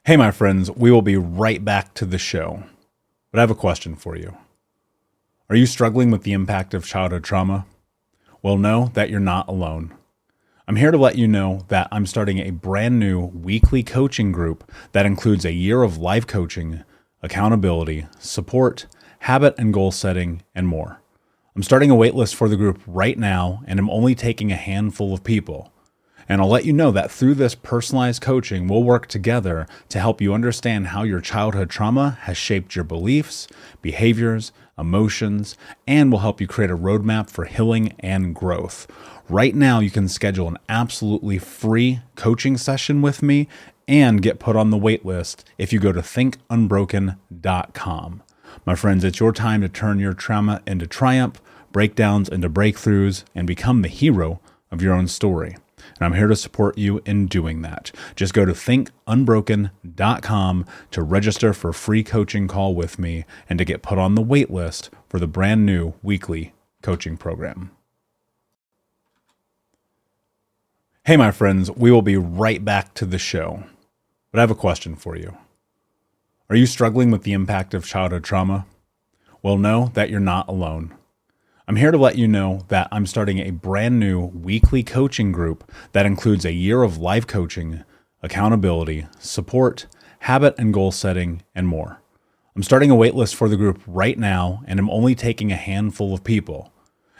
Hey, my friends, we will be right back to the show. But I have a question for you. Are you struggling with the impact of childhood trauma? Well, know that you're not alone. I'm here to let you know that I'm starting a brand new weekly coaching group that includes a year of life coaching, accountability, support, habit and goal setting, and more. I'm starting a waitlist for the group right now, and I'm only taking a handful of people. And I'll let you know that through this personalized coaching, we'll work together to help you understand how your childhood trauma has shaped your beliefs, behaviors, emotions, and will help you create a roadmap for healing and growth. Right now, you can schedule an absolutely free coaching session with me and get put on the wait list if you go to thinkunbroken.com. My friends, it's your time to turn your trauma into triumph, breakdowns into breakthroughs, and become the hero of your own story. And I'm here to support you in doing that. Just go to thinkunbroken.com to register for a free coaching call with me and to get put on the wait list for the brand new weekly coaching program. Hey, my friends, we will be right back to the show. But I have a question for you. Are you struggling with the impact of childhood trauma? Well, know that you're not alone. I'm here to let you know that I'm starting a brand new weekly coaching group that includes a year of life coaching, accountability, support, habit and goal setting, and more. I'm starting a waitlist for the group right now, and I'm only taking a handful of people.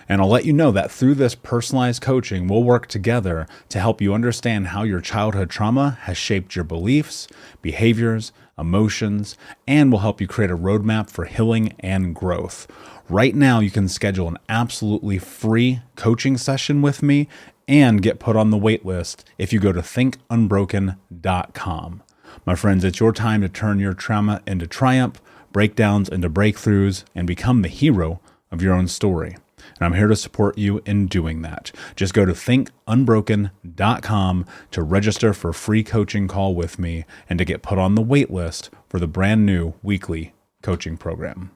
And I'll let you know that through this personalized coaching, we'll work together to help you understand how your childhood trauma has shaped your beliefs, behaviors, emotions, and will help you create a roadmap for healing and growth. Right now, you can schedule an absolutely free coaching session with me and get put on the wait list if you go to thinkunbroken.com. My friends, it's your time to turn your trauma into triumph, breakdowns into breakthroughs, and become the hero of your own story. And I'm here to support you in doing that. Just go to thinkunbroken.com to register for a free coaching call with me and to get put on the wait list for the brand new weekly coaching program.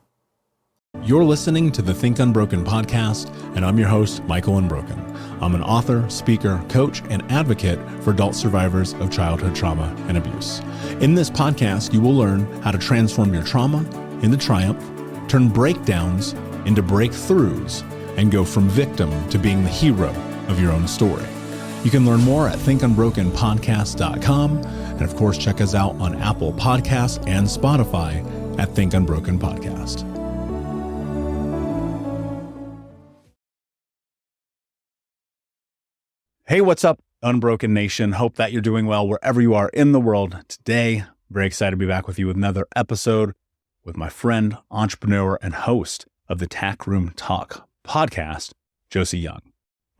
You're listening to the Think Unbroken podcast, and I'm your host, Michael Unbroken. I'm an author, speaker, coach, and advocate for adult survivors of childhood trauma and abuse. In this podcast, you will learn how to transform your trauma into triumph, turn breakdowns into breakthroughs, and go from victim to being the hero of your own story. You can learn more at thinkunbrokenpodcast.com, and of course, check us out on Apple Podcasts and Spotify at Think Unbroken Podcast. Hey, what's up, Unbroken Nation? Hope that you're doing well wherever you are in the world today. Very excited to be back with you with another episode with my friend, entrepreneur, and host of the Tack Room Talk podcast, Josi Young.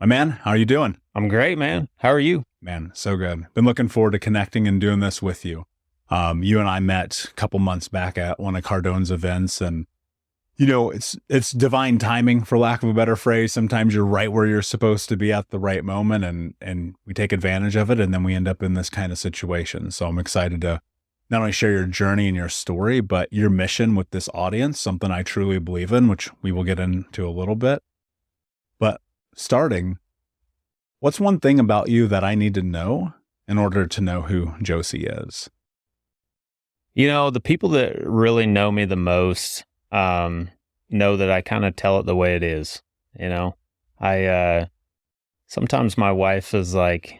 My man, how are you doing? I'm great, man. How are you? Man, so good. Been looking forward to connecting and doing this with you. You and I met a couple months back at one of Cardone's events, and you know, it's divine timing, for lack of a better phrase. Sometimes you're right where you're supposed to be at the right moment, and we take advantage of it, and then we end up in this kind of situation. So I'm excited to not only share your journey and your story, but your mission with this audience, something I truly believe in, which we will get into a little bit. But starting, what's one thing about you that I need to know in order to know who Josi is? You know, the people that really know me the most know that I kind of tell it the way it is. You know, sometimes my wife is like,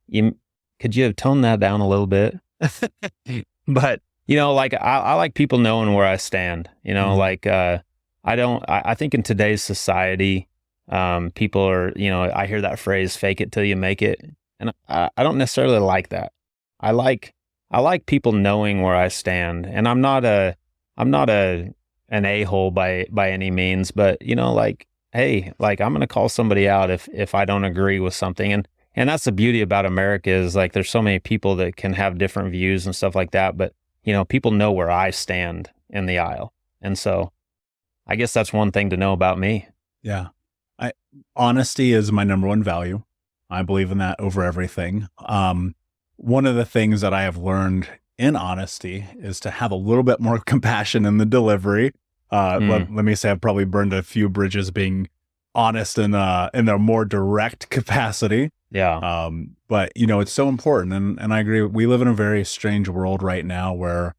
could you have toned that down a little bit? But, you know, like I like people knowing where I stand, you know, like, I think in today's society, people are, you know, I hear that phrase, fake it till you make it. And I don't necessarily like that. I like people knowing where I stand, and I'm not an a-hole by any means, but you know, like, hey, like I'm going to call somebody out if I don't agree with something. And that's the beauty about America is like, there's so many people that can have different views and stuff like that. But you know, people know where I stand in the aisle. And so I guess that's one thing to know about me. Yeah. Honesty is my number one value. I believe in that over everything. One of the things that I have learned in honesty is to have a little bit more compassion in the delivery. Let me say I've probably burned a few bridges being honest in a more direct capacity. Yeah. But it's so important. And I agree. We live in a very strange world right now where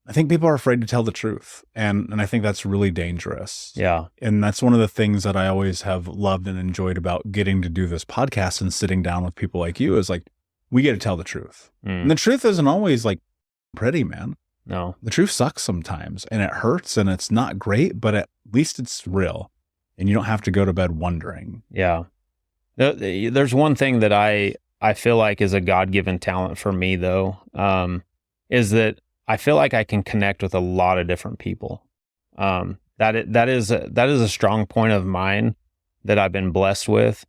I think people are afraid to tell the truth. And I think that's really dangerous. Yeah. And that's one of the things that I always have loved and enjoyed about getting to do this podcast and sitting down with people like you is like, we get to tell the truth. And the truth isn't always like pretty, man. No. The truth sucks sometimes and it hurts and it's not great, but at least it's real. And you don't have to go to bed wondering. Yeah. There's one thing that I feel like is a God-given talent for me, though, is that I feel like I can connect with a lot of different people. That is a strong point of mine that I've been blessed with,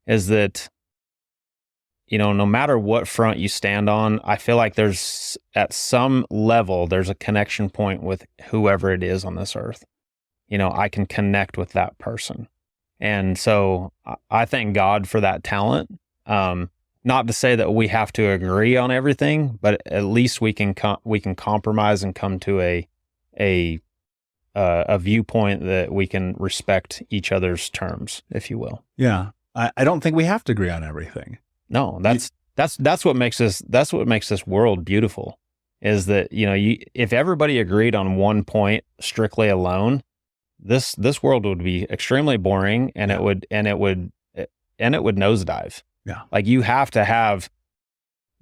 is that, no matter what front you stand on, I feel like there's, at some level, there's a connection point with whoever it is on this earth. I can connect with that person. And so I thank God for that talent. Not to say that we have to agree on everything, but at least we can compromise and come to a viewpoint that we can respect each other's terms, if you will. Yeah. I don't think we have to agree on everything. No, that's what makes this world beautiful, is that, if everybody agreed on one point strictly alone, this world would be extremely boring, and it would nosedive. Yeah. Like, you have to have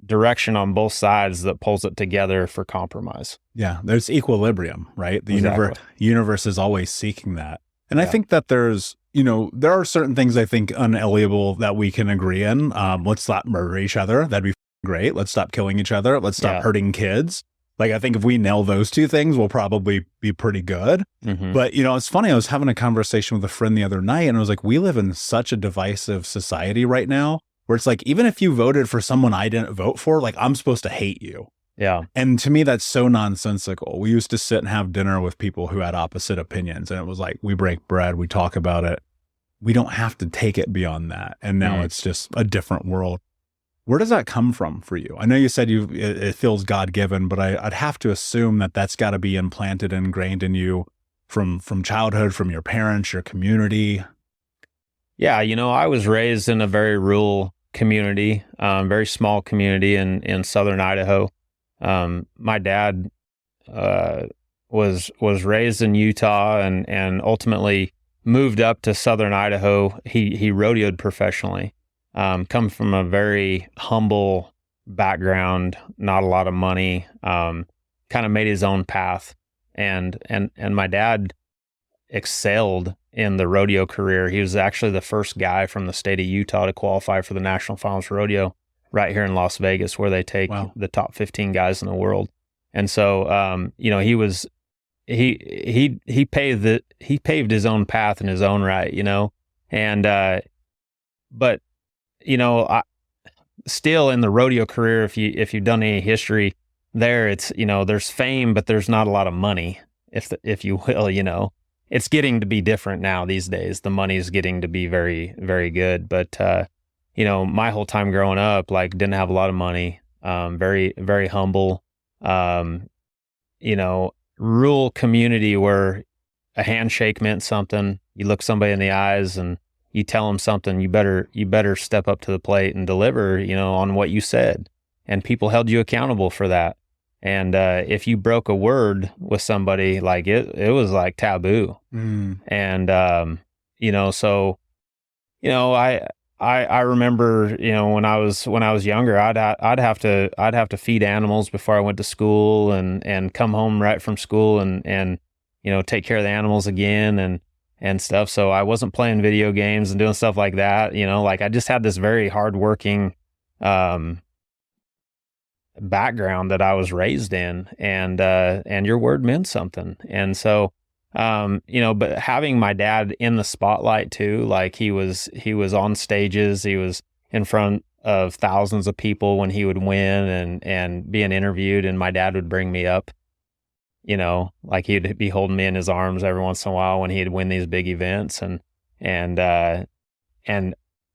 direction on both sides that pulls it together for compromise. Yeah. There's equilibrium, right? The Exactly. universe is always seeking that. And I think that there's, there are certain things I think unalienable that we can agree in. Let's stop murder each other. That'd be great. Let's stop killing each other. Let's stop hurting kids. Like, I think if we nail those two things, we'll probably be pretty good. Mm-hmm. But, it's funny. I was having a conversation with a friend the other night, and I was like, we live in such a divisive society right now where it's like, even if you voted for someone I didn't vote for, like, I'm supposed to hate you. Yeah. And to me, that's so nonsensical. We used to sit and have dinner with people who had opposite opinions, and it was like, we break bread, we talk about it. We don't have to take it beyond that. And now it's just a different world. Where does that come from for you? I know you said it feels God-given, but I'd have to assume that that's got to be implanted and ingrained in you from childhood, from your parents, your community. Yeah, I was raised in a very rural community, very small community in southern Idaho. My dad was raised in Utah and ultimately moved up to southern Idaho. He rodeoed professionally. Come from a very humble background, not a lot of money. Kind of made his own path, and my dad excelled in the rodeo career. He was actually the first guy from the state of Utah to qualify for the National Finals Rodeo right here in Las Vegas, where they take the top 15 guys in the world. And so, he paved his own path in his own right, and, but, I still in the rodeo career, if you've done any history there, it's, there's fame, but there's not a lot of money, if you will, it's getting to be different now these days. The money's getting to be very, very good. But, my whole time growing up, like, didn't have a lot of money, very, very humble, rural community where a handshake meant something. You look somebody in the eyes and you tell them something, you better step up to the plate and deliver, on what you said. And people held you accountable for that. And if you broke a word with somebody, like, it was like taboo. And so I remember, when I was younger, I'd have to feed animals before I went to school and come home right from school and take care of the animals again and stuff. So I wasn't playing video games and doing stuff like that. Like, I just had this very hardworking background that I was raised in, and your word meant something. And so, but having my dad in the spotlight too, like, he was on stages, he was in front of thousands of people when he would win and being interviewed, and my dad would bring me up, like, he'd be holding me in his arms every once in a while when he'd win these big events and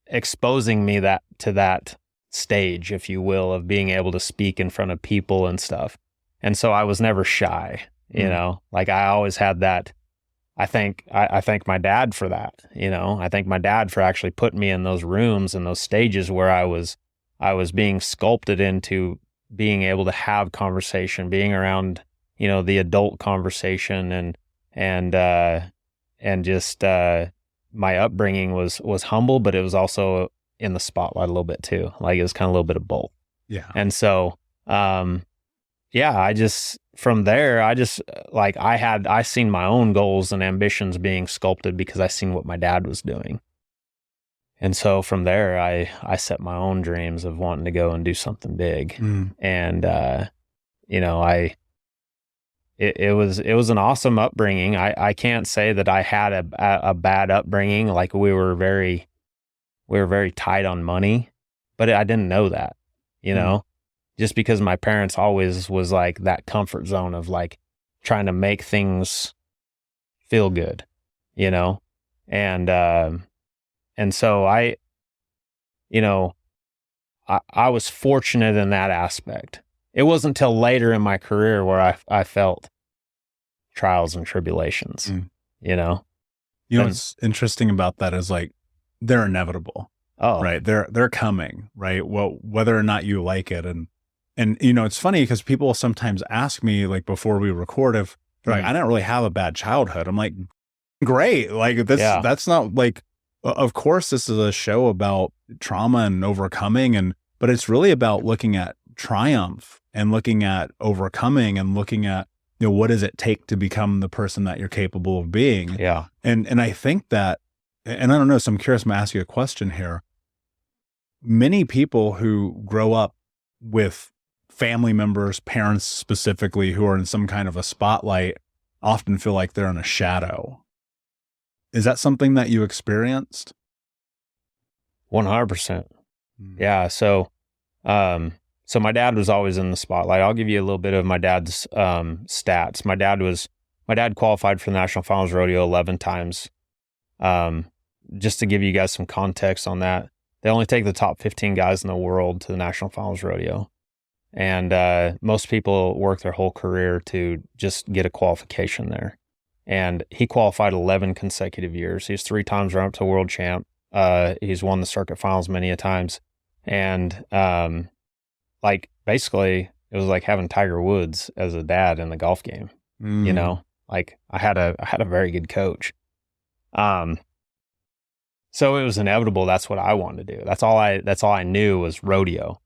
exposing me to that stage, if you will, of being able to speak in front of people and stuff. And so I was never shy, like, I always had that I thank my dad for that. You know, I thank my dad for actually putting me in those rooms and those stages where I was being sculpted into being able to have conversation, being around, you know, the adult conversation, and just my upbringing was humble, but it was also in the spotlight a little bit too. Like it was kind of a little bit of both. Yeah. And so, yeah, from there, like I seen my own goals and ambitions being sculpted because I seen what my dad was doing. And so from there, I set my own dreams of wanting to go and do something big. And, you know, it was an awesome upbringing. I can't say that I had a bad upbringing. Like we were very tight on money, but I didn't know that, you know, just because my parents always was like that comfort zone of like trying to make things feel good, you know? And so you know, I was fortunate in that aspect. It wasn't until later in my career where I felt trials and tribulations, you know? You know, what's interesting about that is like, they're inevitable. Oh, right. They're coming, right? Well, whether or not you like it. And, you know, it's funny because people sometimes ask me like before we record if they're like, I didn't really have a bad childhood. I'm like, great. Like that's not like, of course, this is a show about trauma and overcoming, but it's really about looking at triumph and looking at overcoming and looking at, you know, what does it take to become the person that you're capable of being? Yeah. And I think that, and I don't know, so I'm curious, I'm gonna ask you a question here. Many people who grow up with family members, parents specifically, who are in some kind of a spotlight often feel like they're in a shadow. Is that something that you experienced? 100%. Yeah. So my dad was always in the spotlight. I'll give you a little bit of my dad's stats. My dad qualified for the National Finals Rodeo 11 times. Just to give you guys some context on that, they only take the top 15 guys in the world to the National Finals Rodeo. And most people work their whole career to just get a qualification there. And he qualified 11 consecutive years. He's 3 times run up to world champ. He's won the circuit finals many a times. And like basically it was like having Tiger Woods as a dad in the golf game. You know, like I had a very good coach. So it was inevitable. That's what I wanted to do. That's all I knew was rodeo.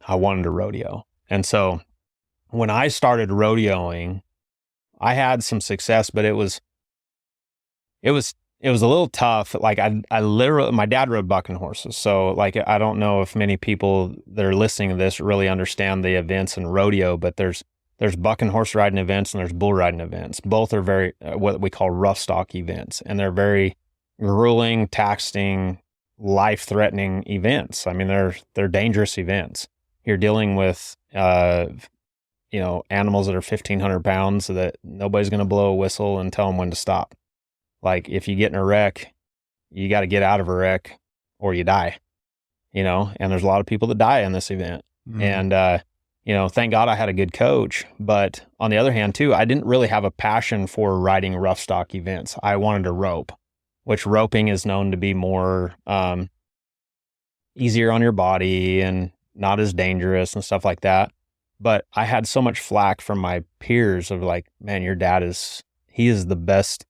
I wanted to rodeo. And so when I started rodeoing, I had some success, but it was a little tough. Like I literally, my dad rode bucking horses. So like, I don't know if many people that are listening to this really understand the events in rodeo, but there's bucking horse riding events and there's bull riding events. Both are very, what we call rough stock events. And they're very grueling, taxing, life-threatening events. I mean, they're dangerous events. You're dealing with, you know, animals that are 1,500 pounds so that nobody's going to blow a whistle and tell them when to stop. Like if you get in a wreck, you got to get out of a wreck or you die, you know, and there's a lot of people that die in this event. And, you know, thank God I had a good coach. But on the other hand too, I didn't really have a passion for riding rough stock events. I wanted to rope, which roping is known to be more, easier on your body and not as dangerous and stuff like that. But I had so much flack from my peers of like, man, your dad he is the best.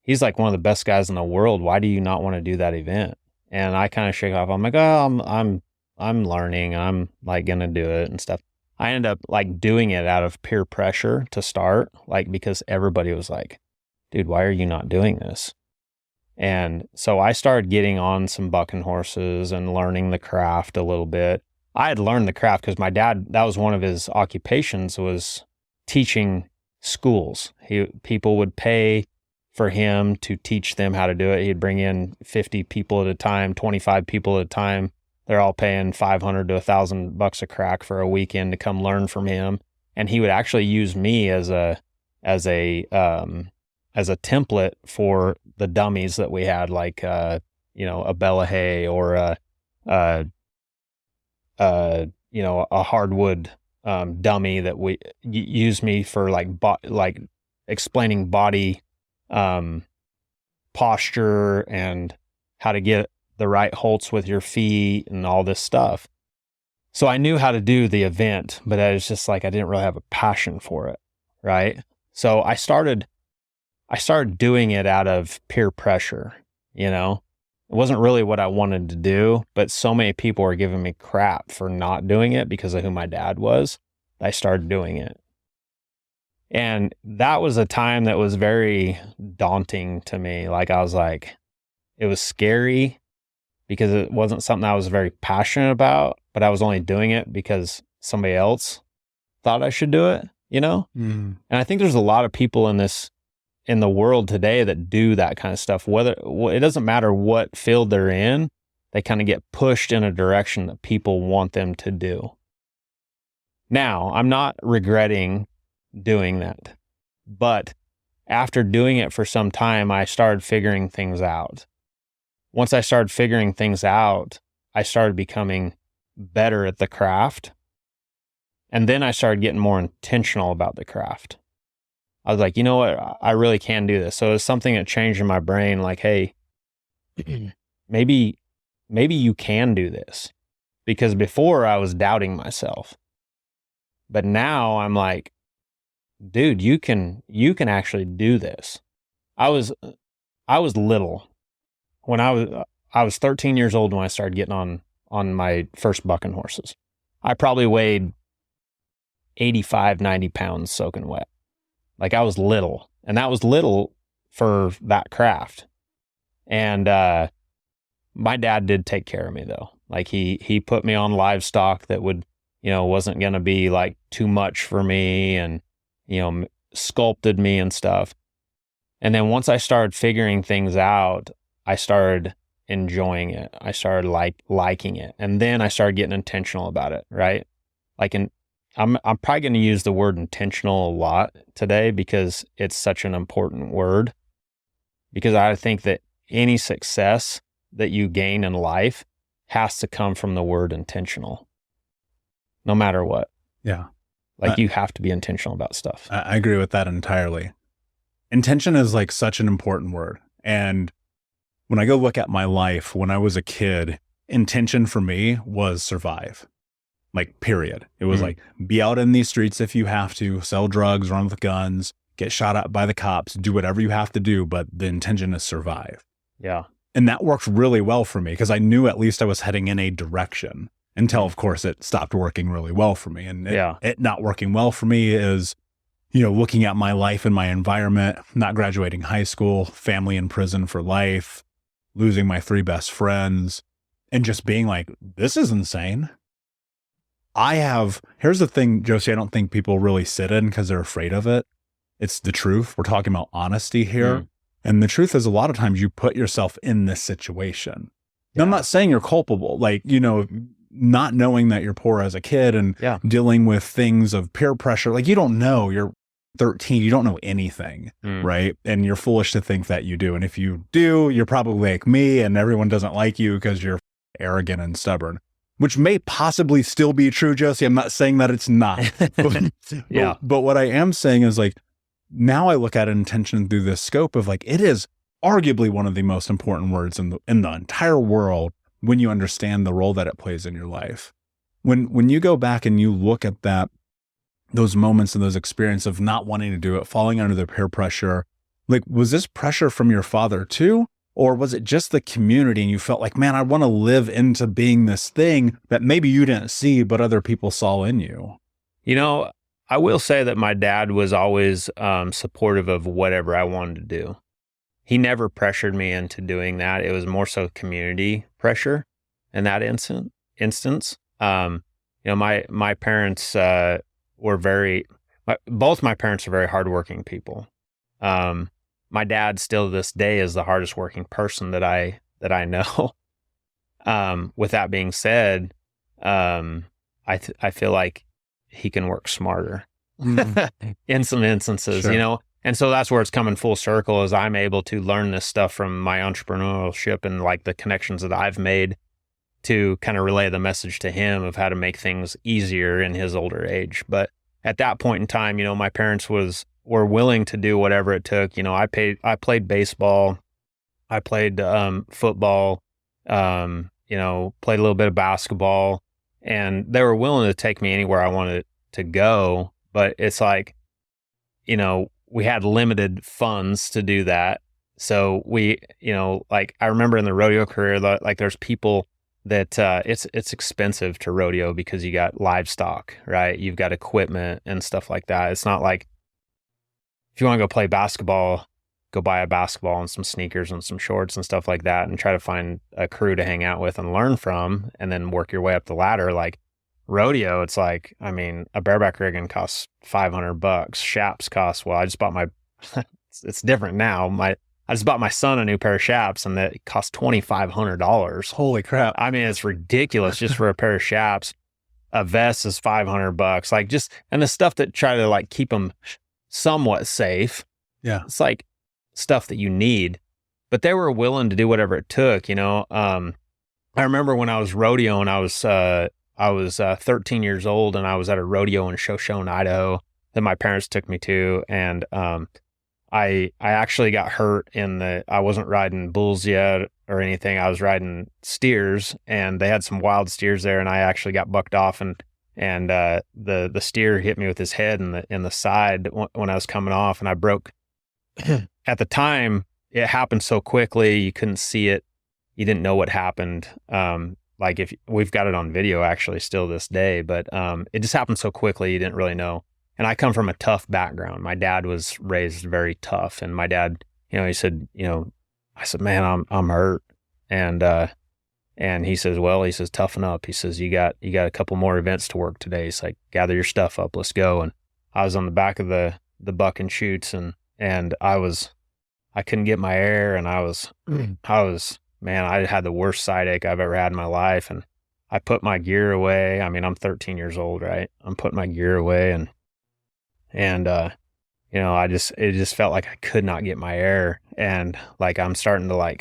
He's like one of the best guys in the world. Why do you not want to do that event? And I kind of shake off. I'm like, oh, I'm learning. I'm like going to do it and stuff. I ended up like doing it out of peer pressure to start, like, because everybody was like, dude, why are you not doing this? And so I started getting on some bucking horses and learning the craft a little bit. I had learned the craft because my dad, that was one of his occupations, was teaching schools. People would pay for him to teach them how to do it. He'd bring in 50 people at a time, 25 people at a time. They're all paying $500 to $1,000 a crack for a weekend to come learn from him. And he would actually use me as a template for the dummies that we had, like, you know, a Bella or you know, a hardwood dummy that we use me for like explaining body posture and how to get the right holds with your feet and all this stuff. So I knew how to do the event, but I was just like, I didn't really have a passion for it. Right. So I started doing it out of peer pressure, you know. It wasn't really what I wanted to do, but so many people were giving me crap for not doing it because of who my dad was. I started doing it. And that was a time that was very daunting to me. Like I was like, it was scary because it wasn't something I was very passionate about, but I was only doing it because somebody else thought I should do it, you know? And I think there's a lot of people in the world today that do that kind of stuff. It doesn't matter what field they're in, they kind of get pushed in a direction that people want them to do. Now, I'm not regretting doing that, but after doing it for some time, I started figuring things out. Once I started figuring things out, I started becoming better at the craft. And then I started getting more intentional about the craft. I was like, you know what? I really can do this. So it's something that changed in my brain. Like, hey, maybe you can do this, because before I was doubting myself, but now I'm like, dude, you can actually do this. I was little when I was 13 years old when I started getting on my first bucking horses. I probably weighed 85, 90 pounds soaking wet. Like I was little, and that was little for that craft. And my dad did take care of me though. Like he put me on livestock that would, you know, wasn't going to be like too much for me, and, you know, sculpted me and stuff. And then once I started figuring things out, I started enjoying it. I started liking it. And then I started getting intentional about it, right? Like I'm probably going to use the word intentional a lot today because it's such an important word. Because I think that any success that you gain in life has to come from the word intentional, no matter what. Yeah. Like you have to be intentional about stuff. I agree with that entirely. Intention is like such an important word. And when I go look at my life, when I was a kid, intention for me was survive. Like, period. It was like, be out in these streets if you have to, sell drugs, run with guns, get shot at by the cops, do whatever you have to do, but the intention is survive. Yeah. And that worked really well for me because I knew at least I was heading in a direction until, of course, it stopped working really well for me. And it not working well for me is, you know, looking at my life and my environment, not graduating high school, family in prison for life, losing my 3 best friends, and just being like, this is insane. Here's the thing, Josi, I don't think people really sit in because they're afraid of it. It's the truth. We're talking about honesty here. And the truth is a lot of times you put yourself in this situation. Now, I'm not saying you're culpable, like, you know, not knowing that you're poor as a kid and dealing with things of peer pressure. Like, you don't know, you're 13, you don't know anything, right? And you're foolish to think that you do. And if you do, you're probably like me and everyone doesn't like you because you're arrogant and stubborn. Which may possibly still be true, Josi. I'm not saying that it's not. But what I am saying is, like, now I look at intention through this scope of, like, it is arguably one of the most important words in the entire world when you understand the role that it plays in your life. When you go back and you look at those moments and those experiences of not wanting to do it, falling under the peer pressure, like, was this pressure from your father too? Or was it just the community and you felt like, man, I want to live into being this thing that maybe you didn't see, but other people saw in you? You know, I will say that my dad was always supportive of whatever I wanted to do. He never pressured me into doing that. It was more so community pressure in that instance. You know, my parents were both my parents are very hardworking people. My dad still to this day is the hardest working person that I know. With that being said, I feel like he can work smarter in some instances, you know? And so that's where it's coming full circle, is I'm able to learn this stuff from my entrepreneurship and like the connections that I've made to kind of relay the message to him of how to make things easier in his older age. But at that point in time, you know, my parents were willing to do whatever it took. You know, I played baseball, I played football, you know, played a little bit of basketball, and they were willing to take me anywhere I wanted to go. But it's like, you know, we had limited funds to do that. So we, you know, like I remember in the rodeo career, like there's people that it's expensive to rodeo because you got livestock, right? You've got equipment and stuff like that. It's not like if you want to go play basketball, go buy a basketball and some sneakers and some shorts and stuff like that and try to find a crew to hang out with and learn from and then work your way up the ladder. Like rodeo, it's like, I mean, a bareback rigging costs $500. Shaps cost, well, I just bought my, it's different now. I just bought my son a new pair of shaps and that cost $2,500. Holy crap. I mean, it's ridiculous just for a pair of shaps. A vest is $500. Like just, and the stuff that try to like keep them somewhat safe. Yeah. It's like stuff that you need, but they were willing to do whatever it took, you know? I remember when I was rodeoing, I was 13 years old and I was at a rodeo in Shoshone, Idaho that my parents took me to. And, I actually got hurt I wasn't riding bulls yet or anything. I was riding steers and they had some wild steers there and I actually got bucked off and the steer hit me with his head in the side when I was coming off and I broke. At the time, it happened so quickly, you couldn't see it. You didn't know what happened. Like if we've got it on video actually still this day, but it just happened so quickly, you didn't really know. And I come from a tough background. My dad was raised very tough. And my dad, you know, he said, you know, I said, man, I'm hurt. And he says, well, he says, toughen up. He says, you got a couple more events to work today. He's like, gather your stuff up, let's go. And I was on the back of the buck and chutes and I couldn't get my air. And I was, man, I had the worst side ache I've ever had in my life. And I put my gear away. I mean, I'm 13 years old, right? I'm putting my gear away and you know, it just felt like I could not get my air. And like, I'm starting to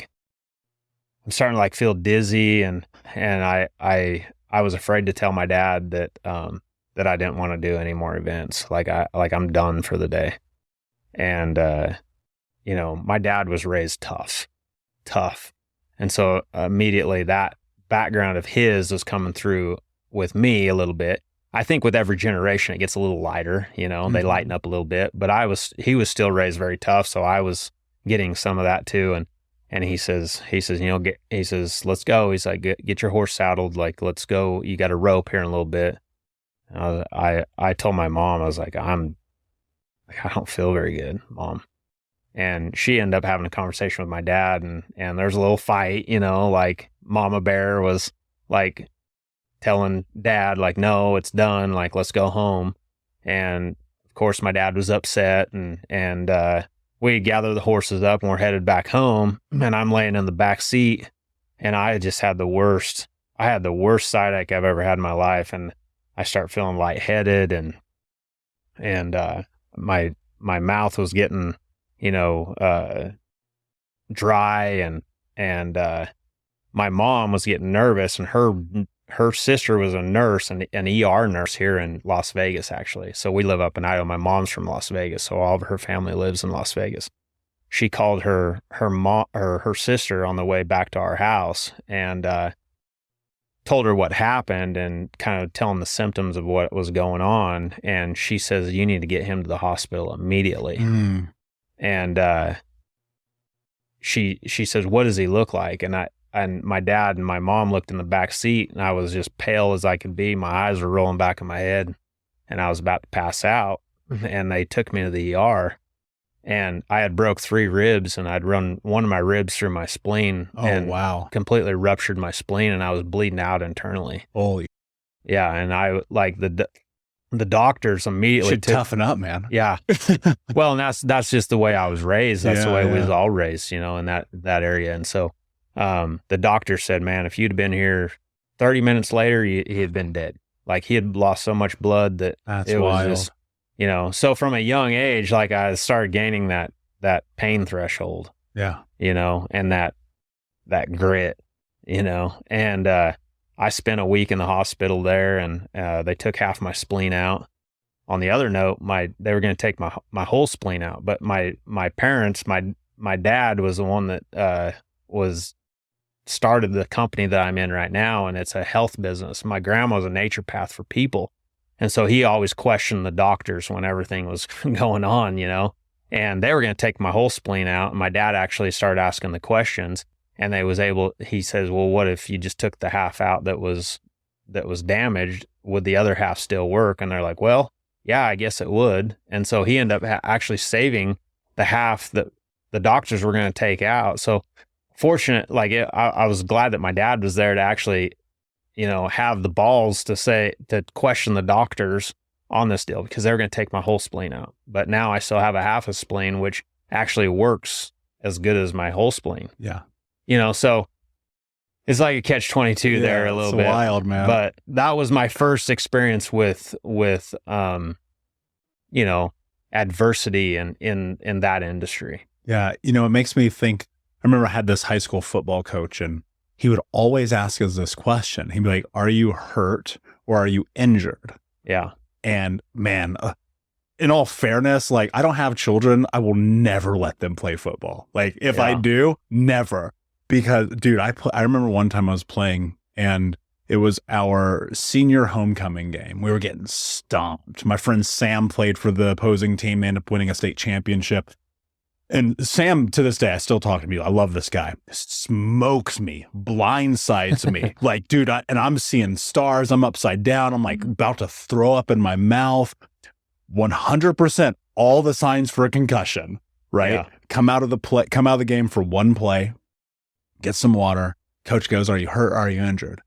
feel dizzy and I was afraid to tell my dad that I didn't want to do any more events. Like I'm done for the day. And, you know, my dad was raised tough. And so immediately that background of his was coming through with me a little bit. I think with every generation, it gets a little lighter, you know, they lighten up a little bit, but he was still raised very tough. So I was getting some of that too. And he says, you know, he says, let's go. He's like, get your horse saddled. Like, let's go. You got a rope here in a little bit. I told my mom, I was like, I don't feel very good, Mom. And she ended up having a conversation with my dad and there's a little fight, you know, like Mama Bear was like telling Dad, like, no, it's done. Like, let's go home. And of course my dad was upset and we gathered the horses up and we're headed back home and I'm laying in the back seat and I just had the worst side ache I've ever had in my life. And I start feeling lightheaded and my mouth was getting, you know, dry and my mom was getting nervous and her sister was a nurse, an ER nurse here in Las Vegas, actually. So we live up in Idaho. My mom's from Las Vegas, so all of her family lives in Las Vegas. She called her mom or her sister on the way back to our house and told her what happened and kind of telling the symptoms of what was going on. And she says, you need to get him to the hospital immediately. And she says, what does he look like? And my dad and my mom looked in the back seat and I was just pale as I could be. My eyes were rolling back in my head and I was about to pass out and they took me to the ER and I had broke 3 ribs and I'd run one of my ribs through my spleen. Oh, wow. Completely ruptured my spleen and I was bleeding out internally. Holy. Yeah. And I like the doctors immediately should toughen up, man. Yeah. Well, and that's just the way I was raised. That's the way we was all raised, you know, in that area. And so the doctor said, man, if you'd been here 30 minutes later, he had been dead. Like he had lost so much blood that it was just, you know, so from a young age, like I started gaining that pain threshold, you know, and that grit, you know, and, I spent a week in the hospital there and, they took half my spleen out on the other note, they were going to take my whole spleen out, but my parents, my dad was the one that started the company that I'm in right now, and it's a health business. My grandma was a naturopath for people, and so he always questioned the doctors when everything was going on, and they were going to take my whole spleen out, and my dad actually started asking the questions, and he says, well, what if you just took the half out that was damaged? Would the other half still work? And they're like, well, yeah, I guess it would. And so he ended up actually saving the half that the doctors were going to take out. So fortunate, I was glad that my dad was there to actually, have the balls to question the doctors on this deal, because they were going to take my whole spleen out. But now I still have a half a spleen, which actually works as good as my whole spleen. Yeah. So it's like a catch-22 there a little bit. Wild, man. But that was my first experience with adversity in that industry. Yeah. It makes me think, I remember I had this high school football coach, and he would always ask us this question. He'd be like, are you hurt or are you injured? Yeah. And man, in all fairness, I don't have children. I will never let them play football. If I do, never. Because, dude, I remember one time I was playing, and it was our senior homecoming game. We were getting stomped. My friend Sam played for the opposing team. They ended up winning a state championship. And Sam, to this day, I still talk to him. I love this guy. Smokes me, blindsides me. Dude, and I'm seeing stars. I'm upside down. I'm about to throw up in my mouth. 100% all the signs for a concussion, right? Yeah. Come out of the game for one play. Get some water. Coach goes, are you hurt? Are you injured?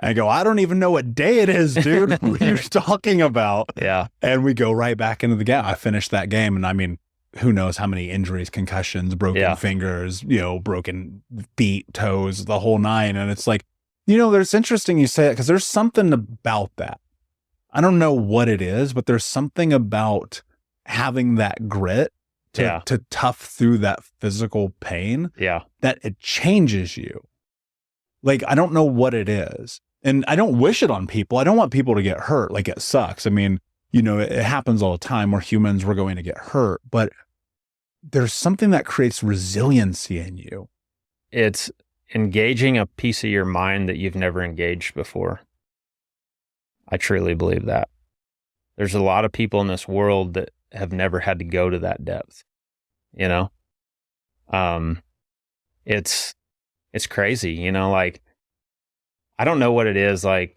I go, I don't even know what day it is, dude. What are you talking about? Yeah. And we go right back into the game. I finished that game. And I mean, who knows how many injuries, concussions, broken fingers, broken feet, toes, the whole nine. And it's there's interesting you say it, because there's something about that. I don't know what it is, but there's something about having that grit to tough through that physical pain, that it changes you. I don't know what it is. And I don't wish it on people. I don't want people to get hurt. It sucks. I mean, it happens all the time. We're humans. We're going to get hurt. But there's something that creates resiliency in you. It's engaging a piece of your mind that you've never engaged before. I truly believe that. There's a lot of people in this world that have never had to go to that depth, it's crazy, I don't know what it is. I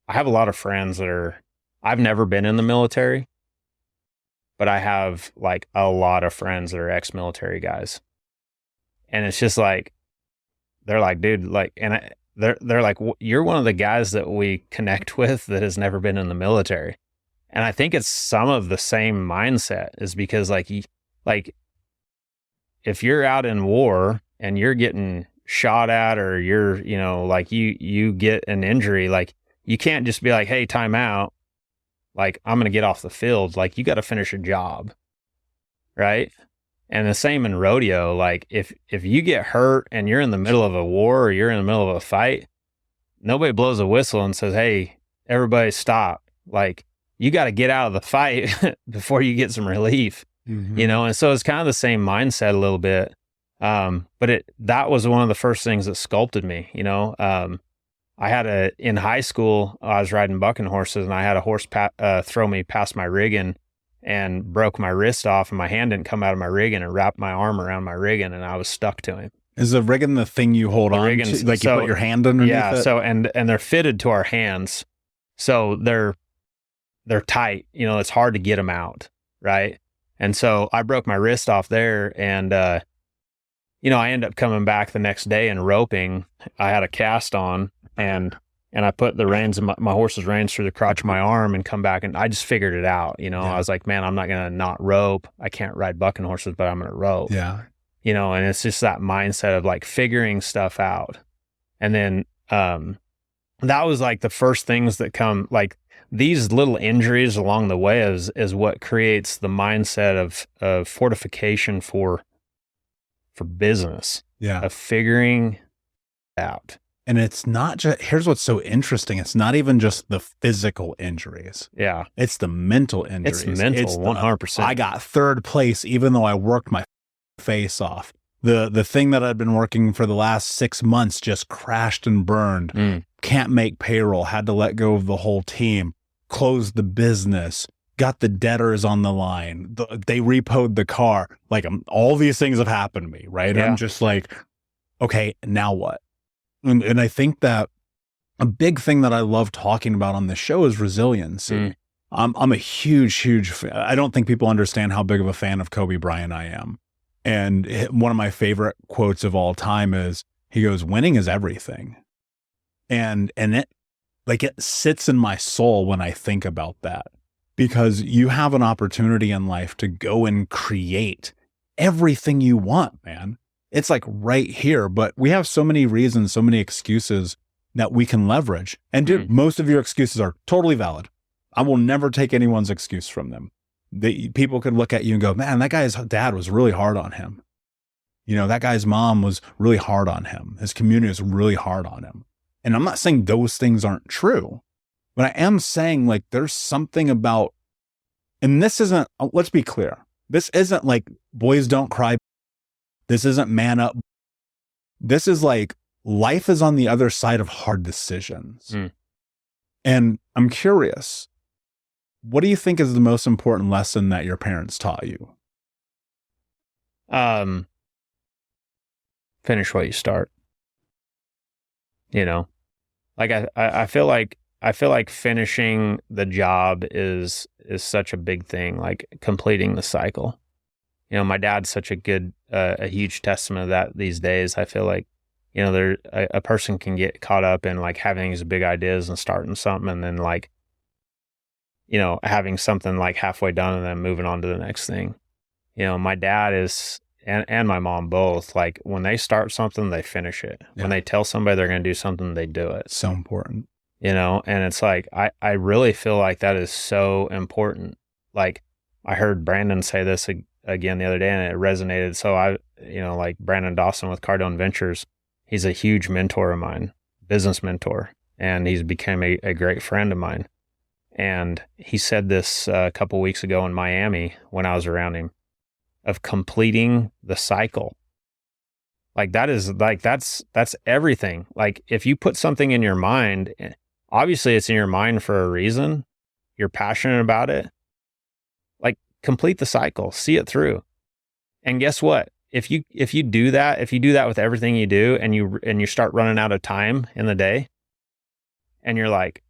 have a lot of friends I've never been in the military, but I have a lot of friends that are ex-military guys. And it's just they're like, dude, they're like, you're one of the guys that we connect with that has never been in the military. And I think it's some of the same mindset, is because if you're out in war and you're getting shot at, or you're, you get an injury, you can't just be like, hey, time out. I'm going to get off the field. You got to finish a job. Right. And the same in rodeo. If you get hurt and you're in the middle of a war, or you're in the middle of a fight, nobody blows a whistle and says, hey, everybody stop. You got to get out of the fight before you get some relief, And so it's kind of the same mindset a little bit. But that was one of the first things that sculpted me, I had in high school, I was riding bucking horses, and I had a horse throw me past my rigging and broke my wrist off, and my hand didn't come out of my rigging, and wrapped my arm around my rigging, and I was stuck to him. Is the rigging the thing you hold on to? You put your hand underneath it? Yeah, so, and they're fitted to our hands. So they're tight, it's hard to get them out. Right. And so I broke my wrist off there, and, I ended up coming back the next day and roping. I had a cast on, and I put the reins, my horse's reins, through the crotch of my arm, and come back, and I just figured it out. I was like, man, I'm not going to not rope. I can't ride bucking horses, but I'm going to rope. Yeah. And it's just that mindset of figuring stuff out. And then, that was the first things that come, these little injuries along the way is what creates the mindset of fortification for business. Yeah. Of figuring out. And it's not just, here's what's so interesting. It's not even just the physical injuries. Yeah. It's the mental injuries. It's mental, 100%. I got third place, even though I worked my face off. The thing that I'd been working for the last 6 months just crashed and burned. Can't make payroll, had to let go of the whole team, closed the business, got the debtors on the line. They repoed the car. Like all these things have happened to me, right? Yeah. I'm just like, okay, now what? And I think that a big thing that I love talking about on this show is resiliency. I'm a huge fan. I don't think people understand how big of a fan of Kobe Bryant I am. And one of my favorite quotes of all time is, he goes, winning is everything. And it sits in my soul when I think about that, because you have an opportunity in life to go and create everything you want, man. It's like right here, but we have so many reasons, so many excuses that we can leverage. And dude, most of your excuses are totally valid. I will never take anyone's excuse from them. People could look at you and go, man, that guy's dad was really hard on him. You know, that guy's mom was really hard on him. His community was really hard on him. And I'm not saying those things aren't true, but I am saying like there's something about, and this isn't, let's be clear, this isn't like boys don't cry. This isn't man up. This is like life is on the other side of hard decisions. And I'm curious, what do you think is the most important lesson that your parents taught you? Finish what you start. You know, like I feel like finishing the job is such a big thing, like completing the cycle. You know, my dad's such a huge testament of that these days. I feel like, you know, a person can get caught up in like having these big ideas and starting something and then like, you know, having something like halfway done and then moving on to the next thing. You know, my dad is, and my mom both, like when they start something, they finish it. Yeah. When they tell somebody they're going to do something, they do it. So important. You know, and it's like, I really feel like that is so important. Like I heard Brandon say this again the other day and it resonated. So like Brandon Dawson with Cardone Ventures, he's a huge mentor of mine, business mentor, and he's become a great friend of mine. And he said this a couple weeks ago in Miami when I was around him, of completing the cycle. Like that's everything. Like if you put something in your mind, obviously it's in your mind for a reason. You're passionate about it. Like complete the cycle, see it through. And guess what? If you do that with everything you do and you start running out of time in the day and you're like,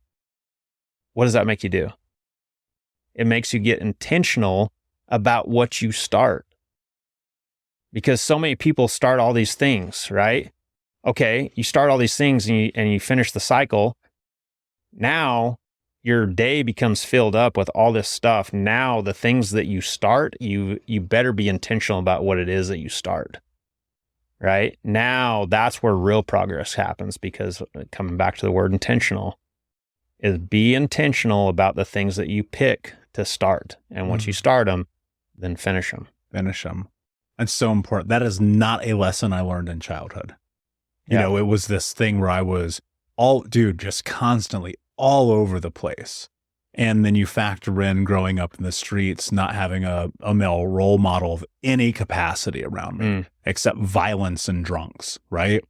what does that make you do? It makes you get intentional about what you start. Because so many people start all these things, right? Okay, you start all these things and you finish the cycle. Now your day becomes filled up with all this stuff. Now the things that you start, you better be intentional about what it is that you start. Right? Now that's where real progress happens, because coming back to the word intentional, is be intentional about the things that you pick to start. And once you start them, then finish them. Finish them. That's so important. That is not a lesson I learned in childhood. You know, it was this thing where I was just constantly all over the place. And then you factor in growing up in the streets, not having a male role model of any capacity around me, except violence and drunks, right?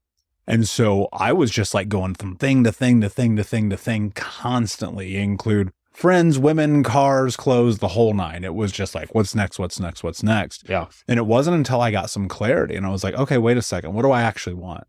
And so I was just like going from thing to thing to thing to thing to thing constantly, include friends, women, cars, clothes, the whole nine. It was just like, what's next? What's next? What's next? Yeah. And it wasn't until I got some clarity and I was like, okay, wait a second. What do I actually want?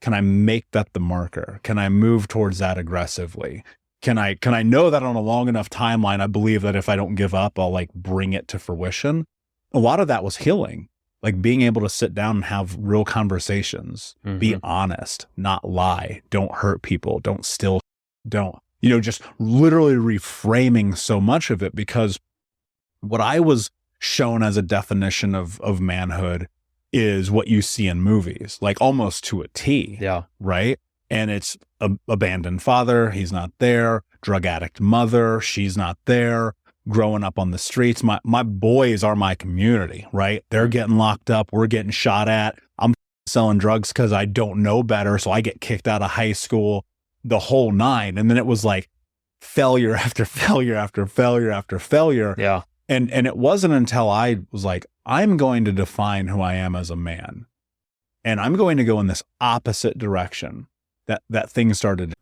Can I make that the marker? Can I move towards that aggressively? Can I know that on a long enough timeline, I believe that if I don't give up, I'll like bring it to fruition. A lot of that was healing, like being able to sit down and have real conversations, be honest, not lie, don't hurt people, don't steal, just literally reframing so much of it, because what I was shown as a definition of manhood is what you see in movies, like almost to a T. Yeah. Right. And it's abandoned father, he's not there. Drug addict mother, she's not there. Growing up on the streets, my boys are my community, right? They're getting locked up, we're getting shot at. I'm selling drugs because I don't know better. So I get kicked out of high school, the whole nine. And then it was like failure after failure after failure after failure. Yeah. And it wasn't until I was like, I'm going to define who I am as a man. And I'm going to go in this opposite direction that things started.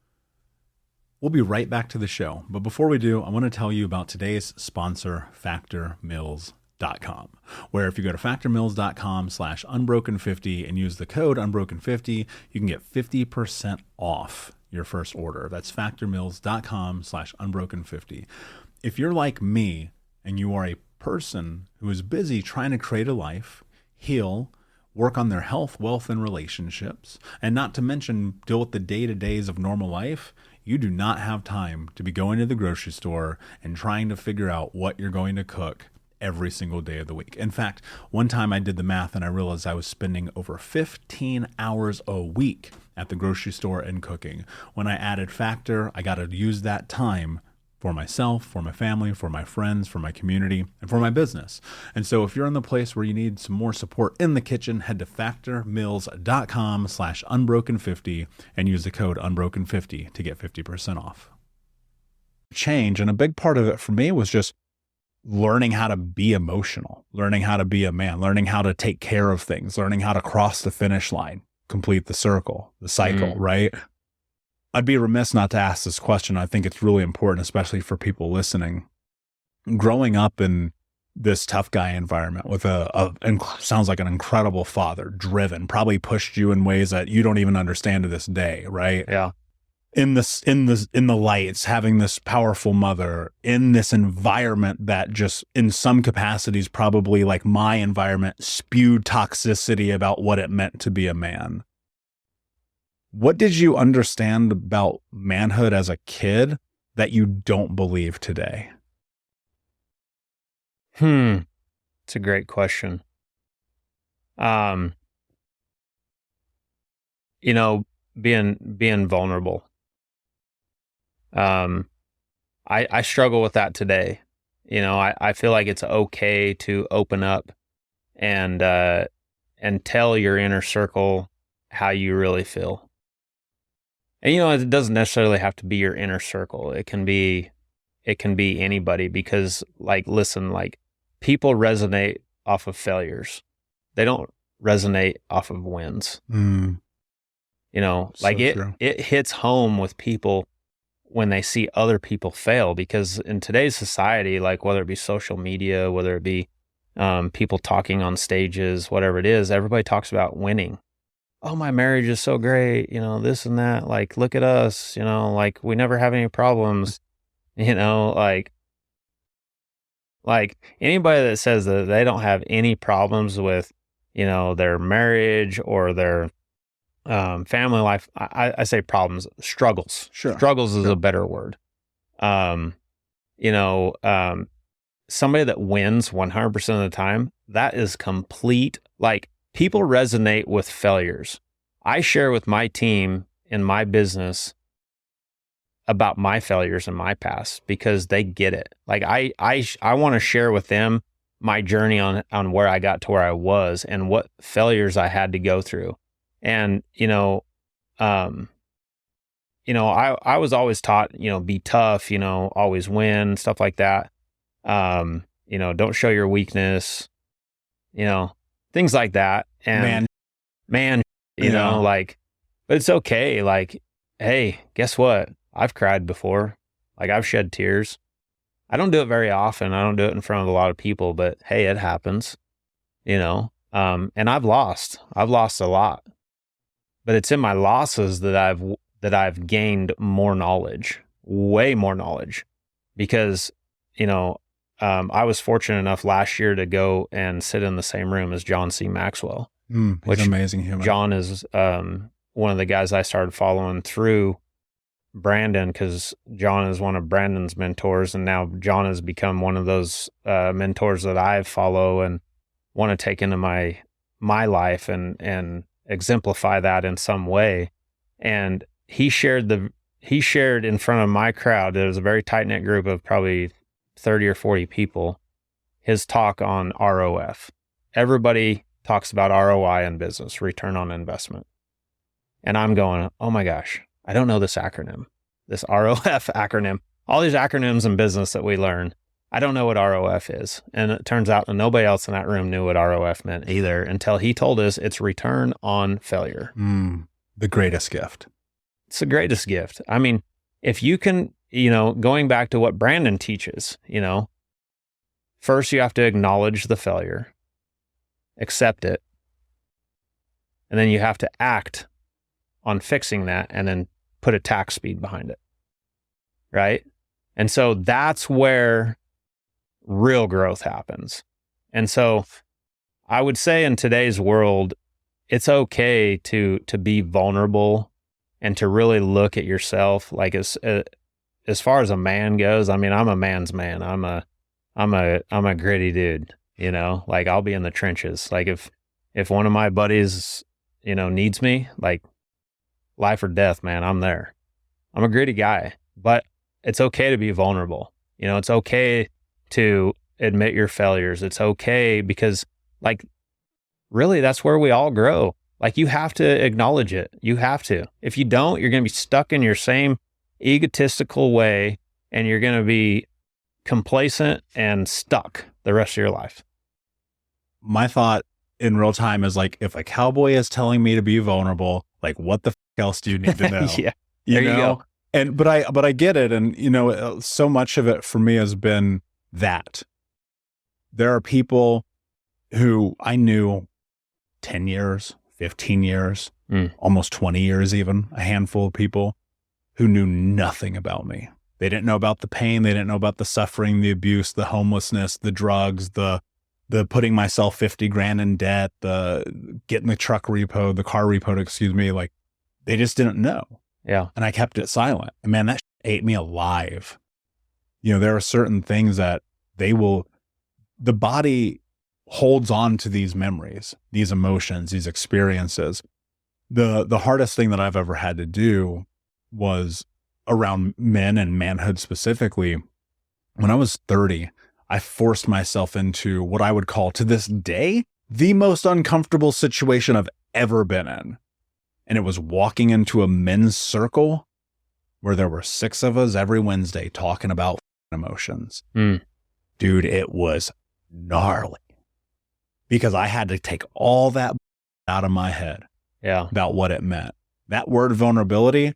We'll be right back to the show. But before we do, I want to tell you about today's sponsor, factormeals.com, where if you go to factormeals.com/unbroken50 and use the code unbroken50, you can get 50% off your first order. That's factormeals.com/unbroken50. If you're like me and you are a person who is busy trying to create a life, heal, work on their health, wealth, and relationships, and not to mention deal with the day-to-days of normal life, you do not have time to be going to the grocery store and trying to figure out what you're going to cook every single day of the week. In fact, one time I did the math and I realized I was spending over 15 hours a week at the grocery store and cooking. When I added Factor, I got to use that time for myself, for my family, for my friends, for my community, and for my business. And so if you're in the place where you need some more support in the kitchen, head to factormeals.com/unbroken50 and use the code unbroken50 to get 50% off. Change, and a big part of it for me was just learning how to be emotional, learning how to be a man, learning how to take care of things, learning how to cross the finish line, complete the circle, the cycle, right? I'd be remiss not to ask this question. I think it's really important, especially for people listening. Growing up in this tough guy environment with sounds like an incredible father, driven, probably pushed you in ways that you don't even understand to this day, right? Yeah. In the lights, having this powerful mother in this environment that just in some capacities, probably like my environment, spewed toxicity about what it meant to be a man. What did you understand about manhood as a kid that you don't believe today? It's a great question. Being vulnerable. I struggle with that today. I feel like it's okay to open up and tell your inner circle how you really feel. And it doesn't necessarily have to be your inner circle. It can be anybody, because listen, people resonate off of failures. They don't resonate off of wins. So it hits home with people when they see other people fail, because in today's society, whether it be social media, whether it be people talking on stages, whatever it is, everybody talks about winning. Oh, my marriage is so great, this and that. Look at us, we never have any problems, anybody that says that they don't have any problems with, their marriage or their family life. I say problems, struggles. Sure. Struggles is a better word. Somebody that wins 100% of the time, that is complete. People resonate with failures. I share with my team in my business about my failures in my past because they get it. I want to share with them my journey on where I got to where I was and what failures I had to go through. And, I was always taught, be tough, always win, stuff like that. Don't show your weakness, things like that. And man, but it's okay. Hey, guess what? I've cried before. I've shed tears. I don't do it very often. I don't do it in front of a lot of people, but hey, it happens, and I've lost a lot, but it's in my losses that I've gained more knowledge, way more knowledge, because, I was fortunate enough last year to go and sit in the same room as John C. Maxwell, which is amazing human. John is one of the guys I started following through Brandon, because John is one of Brandon's mentors, and now John has become one of those mentors that I follow and want to take into my life and exemplify that in some way. And he shared in front of my crowd. It was a very tight knit group of probably 30 or 40 people. His talk on ROF. Everybody talks about ROI in business, return on investment. And I'm going, oh my gosh, I don't know this acronym, this ROF acronym, all these acronyms in business that we learn. I don't know what ROF is. And it turns out that nobody else in that room knew what ROF meant either until he told us it's return on failure. The greatest gift. It's the greatest gift. I mean, if you can, going back to what Brandon teaches, first you have to acknowledge the failure, accept it, and then you have to act on fixing that and then put attack speed behind it. Right? And so that's where real growth happens. And so I would say in today's world, it's okay to be vulnerable and to really look at yourself. Like as far as a man goes, I mean, I'm a man's man. I'm a gritty dude, like I'll be in the trenches. Like if one of my buddies, needs me, like life or death, man, I'm there. I'm a gritty guy, but it's okay to be vulnerable. It's okay to admit your failures. It's okay because like really that's where we all grow. Like you have to acknowledge it. You have to. If you don't, you're going to be stuck in your same egotistical way and you're going to be complacent and stuck the rest of your life. My thought in real time is like, if a cowboy is telling me to be vulnerable, like what the else do you need to know? Yeah. There you go. And, but I get it. And, so much of it for me has been that there are people who I knew 10 years, 15 years, almost 20 years, even a handful of people who knew nothing about me. They didn't know about the pain. They didn't know about the suffering, the abuse, the homelessness, the drugs, the putting myself 50 grand in debt, the getting the truck repoed, the car repoed, excuse me. Like they just didn't know. Yeah. And I kept it silent. And man, that ate me alive. There are certain things that the body holds on to these memories, these emotions, these experiences. The hardest thing that I've ever had to do was around men and manhood specifically. When I was 30, I forced myself into what I would call to this day, the most uncomfortable situation I've ever been in. And it was walking into a men's circle where there were 6 of us every Wednesday talking about emotions. Dude, it was gnarly because I had to take all that out of my head about what it meant. That word vulnerability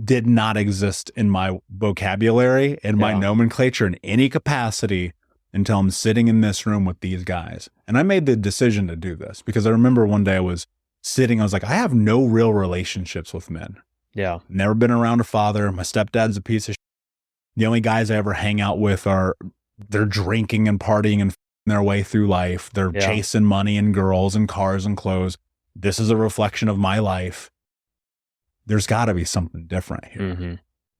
did not exist in my vocabulary, in my nomenclature in any capacity until I'm sitting in this room with these guys. And I made the decision to do this because I remember one day I was sitting, I was like, I have no real relationships with men. Yeah. Never been around a father. My stepdad's a piece of shit. The only guys I ever hang out with they're drinking and partying and their way through life. They're chasing money and girls and cars and clothes. This is a reflection of my life. There's got to be something different here. Mm-hmm.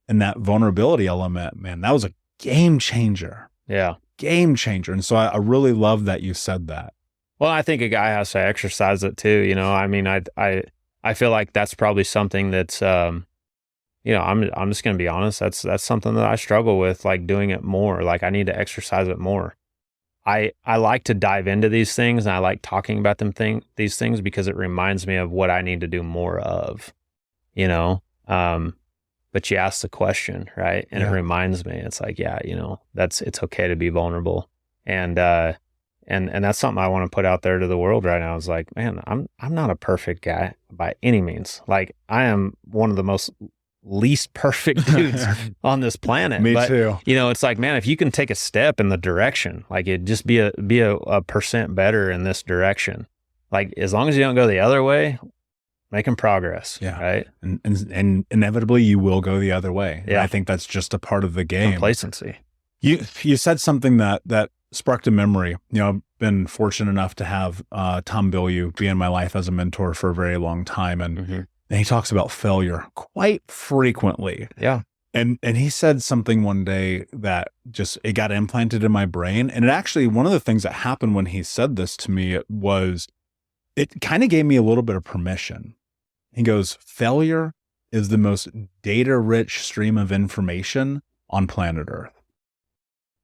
And that vulnerability element, man, that was a game changer. Yeah. Game changer. And so I really love that you said that. Well, I think a guy has to exercise it too. I mean, I feel like that's probably something that's, I'm just going to be honest. That's something that I struggle with, like doing it more. Like I need to exercise it more. I like to dive into these things and I like talking about these things because it reminds me of what I need to do more of, but you ask the question, right? And it reminds me, it's like, it's okay to be vulnerable. And that's something I want to put out there to the world right now. It's like, man, I'm not a perfect guy by any means. Like I am one of the most least perfect dudes on this planet. Me too. It's like, man, if you can take a step in the direction, like it just be a percent better in this direction. Like as long as you don't go the other way, making progress. Yeah. Right. And inevitably you will go the other way. Yeah. And I think that's just a part of the game. Complacency. You said something that sparked a memory. I've been fortunate enough to have Tom Bilyeu be in my life as a mentor for a very long time. And he talks about failure quite frequently. Yeah. And he said something one day that it got implanted in my brain. And it actually, one of the things that happened when he said this to me was it kind of gave me a little bit of permission. He goes, failure is the most data-rich stream of information on planet Earth.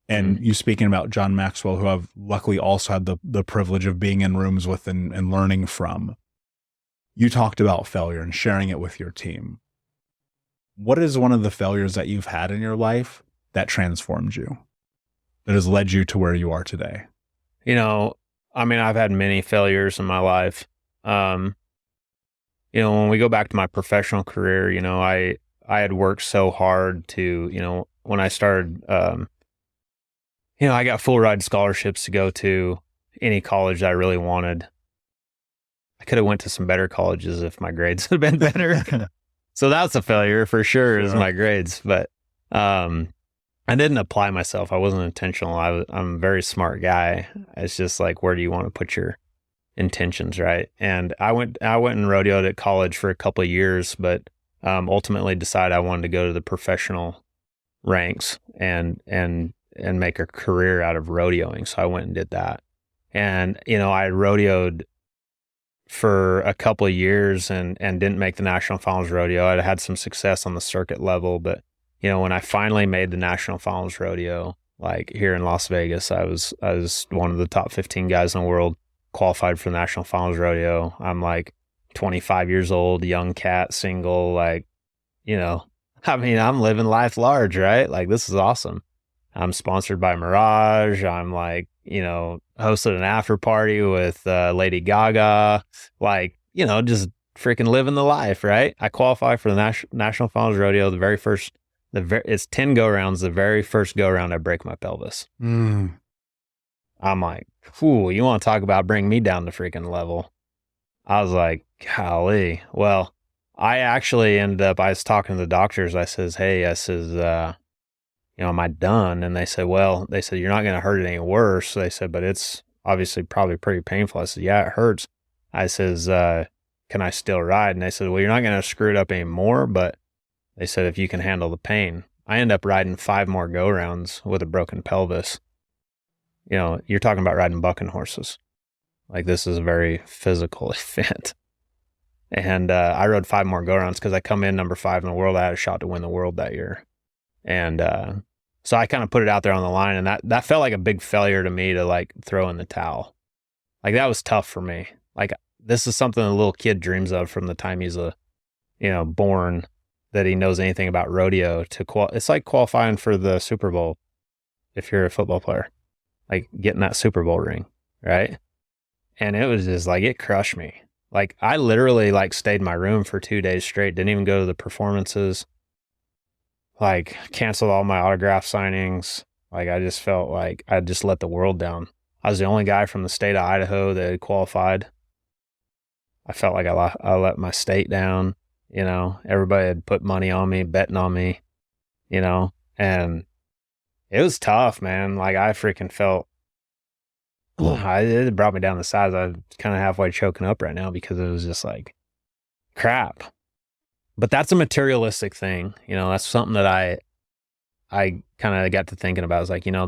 And you speaking about John Maxwell, who I've luckily also had the privilege of being in rooms with and learning from. You talked about failure and sharing it with your team. What is one of the failures that you've had in your life that transformed you, that has led you to where you are today? You know, I mean, I've had many failures in my life. You know, when we go back to my professional career, you know, I had worked so hard to, you know, when I started, you know, I got full ride scholarships to go to any college I really wanted. I could have went to some better colleges if my grades had been better. So that's a failure for sure, is my grades. But I didn't apply myself. I wasn't intentional. I'm a very smart guy. It's just like, where do you want to put your intentions, right? And I went and rodeoed at college for a couple of years, but ultimately decided I wanted to go to the professional ranks and make a career out of rodeoing. So I went and did that. And, you know, I rodeoed for a couple of years and didn't make the national finals rodeo. I'd had some success on the circuit level, but, you know, when I finally made the national finals rodeo, like here in Las Vegas, I was one of the top 15 guys in the world, qualified for the national finals rodeo. I'm like 25 years old, young cat, single, like, you know, I mean, I'm living life large, right? Like, this is awesome. I'm sponsored by Mirage. I'm like, you know, hosted an after party with Lady Gaga, like, you know, just freaking living the life, right? I qualify for the National Finals Rodeo. It's 10 go-rounds. The very first go-round, I break my pelvis. I'm like, whew, you want to talk about bring me down to freaking level? I was like, golly. Well, I actually ended up, I was talking to the doctors. I says, hey, you know, am I done? And they said, you're not going to hurt it any worse. They said, but it's obviously probably pretty painful. I said, yeah, it hurts. I says, can I still ride? And they said, well, you're not going to screw it up anymore, but they said, if you can handle the pain. I ended up riding 5 more go-rounds with a broken pelvis. You know, you're talking about riding bucking horses. Like, this is a very physical event. And I rode 5 more go-rounds because I come in number 5 in the world. I had a shot to win the world that year. And so I kind of put it out there on the line, and that felt like a big failure to me to like throw in the towel. Like, that was tough for me. Like, this is something a little kid dreams of from the time he's born, that he knows anything about rodeo. It's like qualifying for the Super Bowl if you're a football player, like getting that Super Bowl ring, right? And it was just like, it crushed me. Like, I literally like stayed in my room for 2 days straight, didn't even go to the performances. Like, canceled all my autograph signings. Like, I just felt like I just let the world down. I was the only guy from the state of Idaho that had qualified. I felt like I let my state down, you know. Everybody had put money on me, betting on me, you know. And it was tough, man. Like, I freaking felt, it brought me down the sides. I'm kind of halfway choking up right now because it was just like, crap. But that's a materialistic thing. You know, that's something that I kind of got to thinking about. It's like, you know,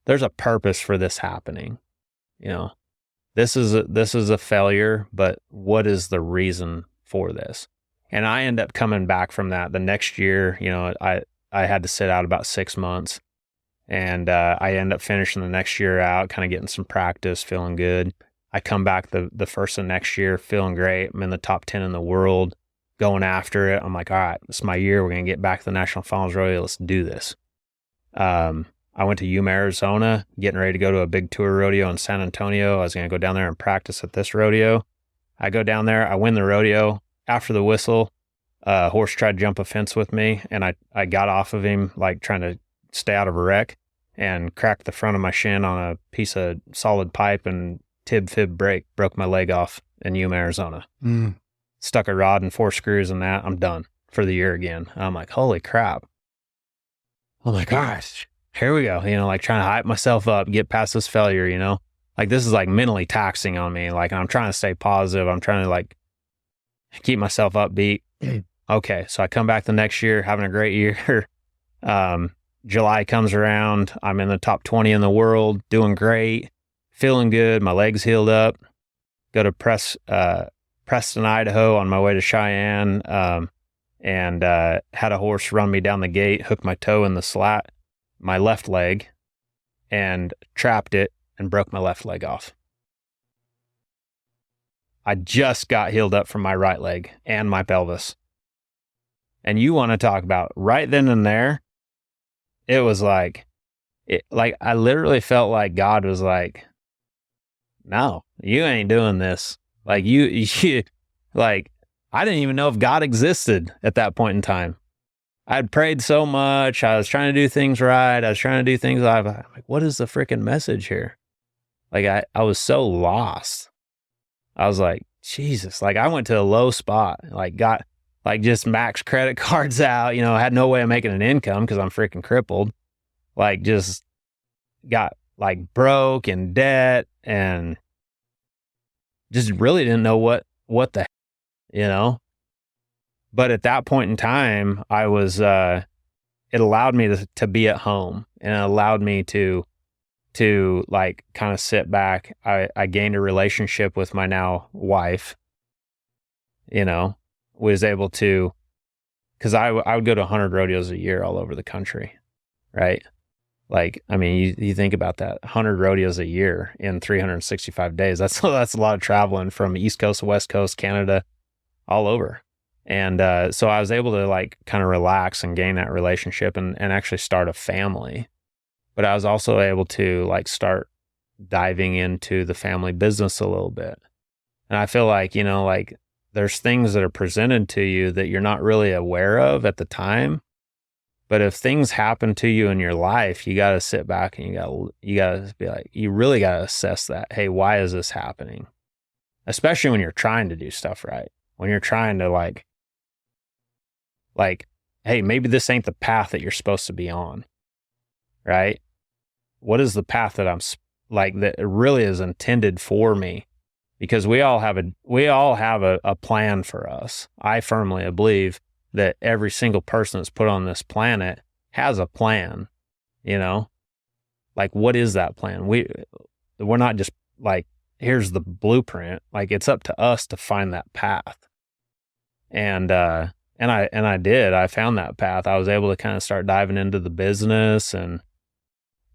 there's a purpose for this happening. You know, this is a failure, but what is the reason for this? And I end up coming back from that the next year. You know, I had to sit out about 6 months, and I end up finishing the next year out, kind of getting some practice, feeling good. I come back the first of next year, feeling great. I'm in the top 10 in the world, going after it. I'm like, all right, this is my year. We're going to get back to the National Finals Rodeo. Let's do this. I went to Yuma, Arizona, getting ready to go to a big tour rodeo in San Antonio. I was going to go down there and practice at this rodeo. I go down there, I win the rodeo. After the whistle, a horse tried to jump a fence with me, and I got off of him, like trying to stay out of a wreck, and cracked the front of my shin on a piece of solid pipe, and tib-fib brake, broke my leg off in Yuma, Arizona. Stuck a rod and 4 screws in that. I'm done for the year again. I'm like, holy crap. I'm like, gosh, here we go. You know, like trying to hype myself up, get past this failure, you know, like this is like mentally taxing on me. Like, I'm trying to stay positive. I'm trying to like keep myself upbeat. Okay. So I come back the next year, having a great year. July comes around. I'm in the top 20 in the world, doing great, feeling good. My legs healed up. Go to Preston, Idaho on my way to Cheyenne. And had a horse run me down the gate, hook my toe in the slat, my left leg, and trapped it and broke my left leg off. I just got healed up from my right leg and my pelvis. And you want to talk about right then and there, it was like, I literally felt like God was like, no, you ain't doing this. Like you like, I didn't even know if God existed at that point in time. I'd prayed so much. I was trying to do things right. I was trying to do things live. I'm like, what is the freaking message here? Like I was so lost. I was like, Jesus, like I went to a low spot, like got like just max credit cards out, you know, had no way of making an income because I'm freaking crippled. Like just got like broke and debt and just really didn't know what the, you know. But at that point in time, I was, it allowed me to be at home, and it allowed me to like kind of sit back. I gained a relationship with my now wife, you know, was able to, cause I would go to 100 rodeos a year all over the country. Right. Like, I mean, you think about that, 100 rodeos a year in 365 days. That's a lot of traveling from East Coast to West Coast, Canada, all over. And so I was able to like kind of relax and gain that relationship and actually start a family. But I was also able to like start diving into the family business a little bit. And I feel like, you know, like there's things that are presented to you that you're not really aware of at the time. But if things happen to you in your life, you got to sit back and you got to be like, you really got to assess that. Hey, why is this happening? Especially when you're trying to do stuff right. When you're trying to like, hey, maybe this ain't the path that you're supposed to be on, right? What is the path that that really is intended for me? Because we all have a plan for us. I firmly believe that every single person that's put on this planet has a plan, you know? Like, what is that plan? We're not just like, here's the blueprint. Like, it's up to us to find that path. And I did. I found that path. I was able to kind of start diving into the business, and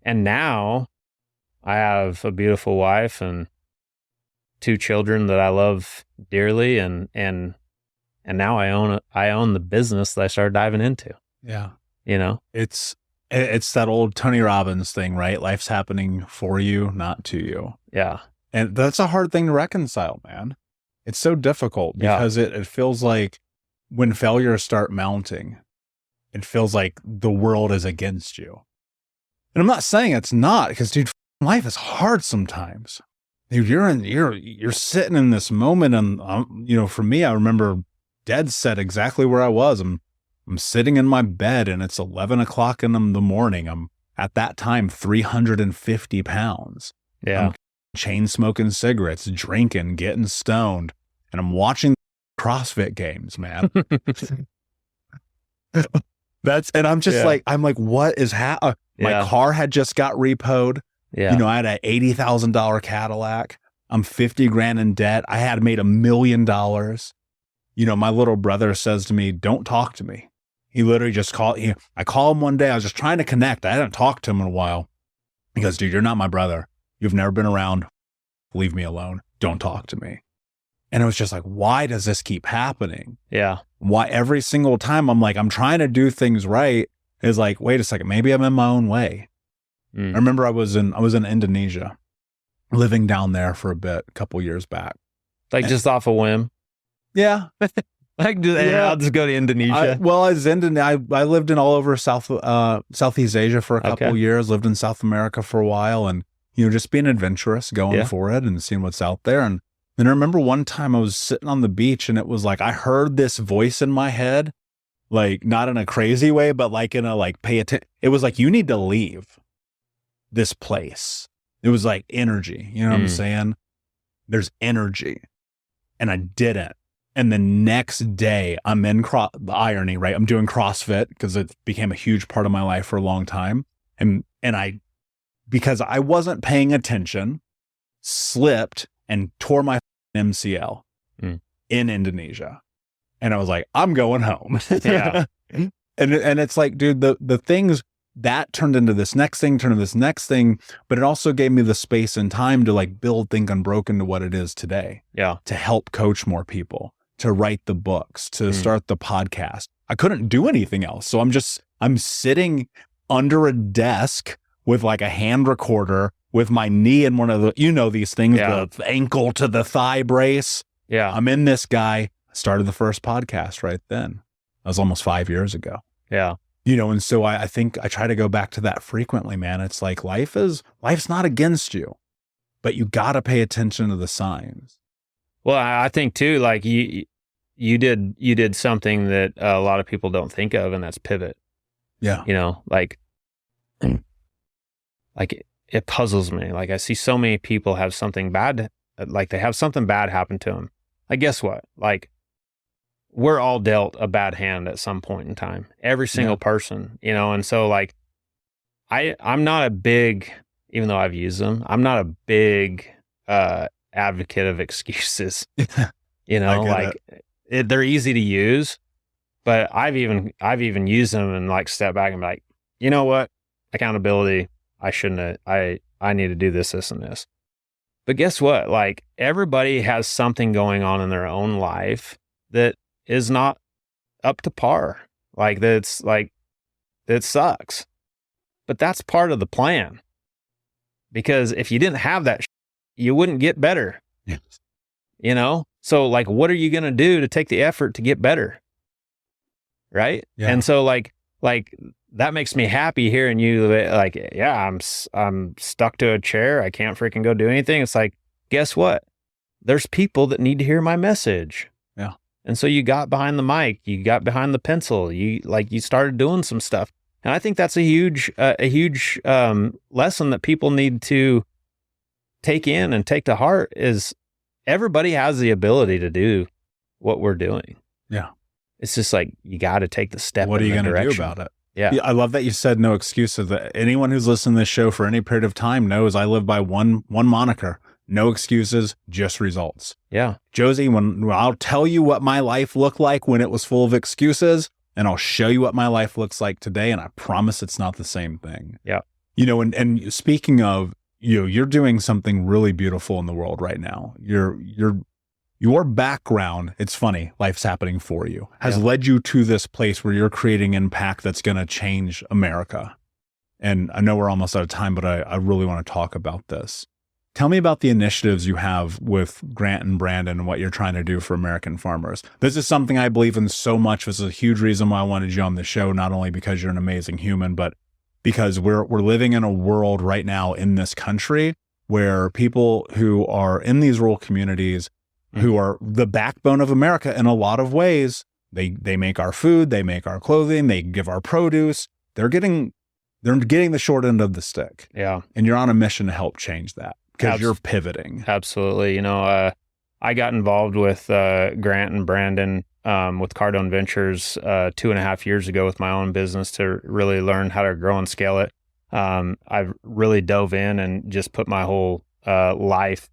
now I have a beautiful wife and 2 children that I love dearly, and now I own the business that I started diving into. Yeah. You know, it's that old Tony Robbins thing, right? Life's happening for you, not to you. Yeah. And that's a hard thing to reconcile, man. It's so difficult because it feels like when failures start mounting, it feels like the world is against you. And I'm not saying it's not, because dude, life is hard sometimes. Dude, you're sitting in this moment, and you know, for me, I remember dead set exactly where I was. I'm sitting in my bed, and it's 11 o'clock in the morning. I'm at that time 350 pounds. Yeah. I'm chain smoking cigarettes, drinking, getting stoned, and I'm watching CrossFit games, man. And I'm just like, what is my car had just got repoed. Yeah. You know, I had an $80,000 Cadillac. I'm 50 grand in debt. I had made $1 million. You know, my little brother says to me, don't talk to me. He literally just I call him one day. I was just trying to connect. I hadn't talked to him in a while. He goes, dude, you're not my brother. You've never been around. Leave me alone. Don't talk to me. And it was just like, why does this keep happening? Yeah. Why every single time I'm like, I'm trying to do things right. It's like, wait a second, maybe I'm in my own way. I remember I was in Indonesia, living down there for a couple years back. Like just off a whim. Yeah. I'll just go to Indonesia. I lived in all over Southeast Asia for a couple years, lived in South America for a while, and, you know, just being adventurous, going for it and seeing what's out there. And then I remember one time I was sitting on the beach, and it was like, I heard this voice in my head, like not in a crazy way, but like in a, like, pay attention. It was like, you need to leave this place. It was like energy. You know what I'm saying? There's energy. And I didn't. And the next day I'm in the irony, right? I'm doing CrossFit because it became a huge part of my life for a long time. And I, because I wasn't paying attention, slipped and tore my MCL in Indonesia. And I was like, I'm going home. Yeah. And it's like, dude, the things, that turned into this next thing, but it also gave me the space and time to like build Think Unbroken to what it is today. Yeah. To help coach more people, to write the books, to start the podcast. I couldn't do anything else. So I'm sitting under a desk with like a hand recorder with my knee in one of the, these things, the ankle to the thigh brace. Yeah. I'm in this guy. Started the first podcast right then. That was almost 5 years ago. Yeah. And so I think I try to go back to that frequently, man. It's like life's not against you, but you got to pay attention to the signs. Well, I think too, like you did something that a lot of people don't think of, and that's pivot. Yeah. Like it puzzles me. Like I see so many people have something bad, like they have something bad happen to them. Like, guess what? Like, we're all dealt a bad hand at some point in time. Every single person, and so like, I'm not a big, even though I've used them, I'm not a big advocate of excuses. They're easy to use, but I've even used them and like step back and be like, you know what? Accountability. I shouldn't have, I need to do this, and this. But guess what? Like, everybody has something going on in their own life that is not up to par. Like, that's like, it sucks. But that's part of the plan. Because if you didn't have that, you wouldn't get better. Yes. So like, what are you going to do to take the effort to get better? Right. Yeah. And so like that makes me happy hearing you like, yeah, I'm stuck to a chair. I can't freaking go do anything. It's like, guess what? There's people that need to hear my message. Yeah. And so you got behind the mic, you got behind the pencil, you started doing some stuff. And I think that's a huge lesson that people need to take in and take to heart is everybody has the ability to do what we're doing. Yeah. It's just like, you got to take the step. What are you going to do about it? Yeah. I love that you said no excuses. Anyone who's listened to this show for any period of time knows I live by one moniker: no excuses, just results. Yeah. Josie, when I'll tell you what my life looked like when it was full of excuses, and I'll show you what my life looks like today, and I promise it's not the same thing. Yeah. And speaking of, you're doing something really beautiful in the world right now. Your background, it's funny, life's happening for you, has led you to this place where you're creating impact that's going to change America. And I know we're almost out of time, but I really want to talk about this. Tell me about the initiatives you have with Grant and Brandon and what you're trying to do for American farmers. This is something I believe in so much. This is a huge reason why I wanted you on the show, not only because you're an amazing human, but because we're living in a world right now in this country where people who are in these rural communities, who are the backbone of America in a lot of ways, they make our food, they make our clothing, they give our produce. They're getting the short end of the stick. Yeah. And you're on a mission to help change that because you're pivoting. Absolutely. I got involved with Grant and Brandon with Cardone Ventures 2.5 years ago with my own business to really learn how to grow and scale it. I've really dove in and just put my whole life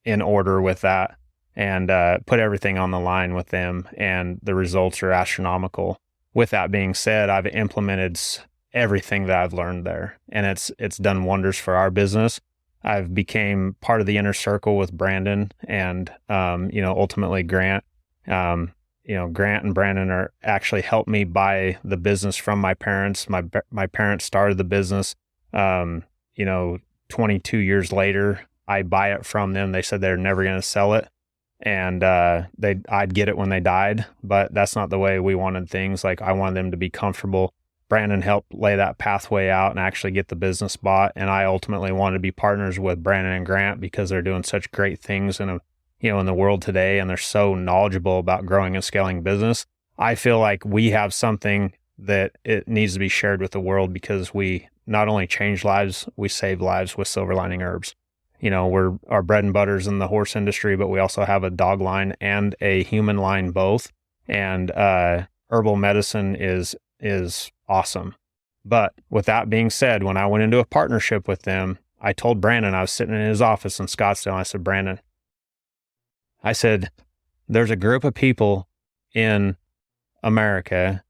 in order with that and put everything on the line with them, and the results are astronomical. With that being said, I've implemented everything that I've learned there, and it's done wonders for our business. I've became part of the inner circle with Brandon and, ultimately Grant. Grant and Brandon are actually helped me buy the business from my parents. My parents started the business, 22 years later, I buy it from them. They said they're never going to sell it, and I'd get it when they died, but that's not the way we wanted things. Like, I wanted them to be comfortable. Brandon helped lay that pathway out and actually get the business bought. And I ultimately wanted to be partners with Brandon and Grant because they're doing such great things in the world today. And they're so knowledgeable about growing and scaling business. I feel like we have something that it needs to be shared with the world because we not only change lives, we save lives with silver lining herbs. Our bread and butter's in the horse industry, but we also have a dog line and a human line both. And herbal medicine is awesome. But with that being said, when I went into a partnership with them, I told Brandon, I was sitting in his office in Scottsdale. I said, Brandon, there's a group of people in America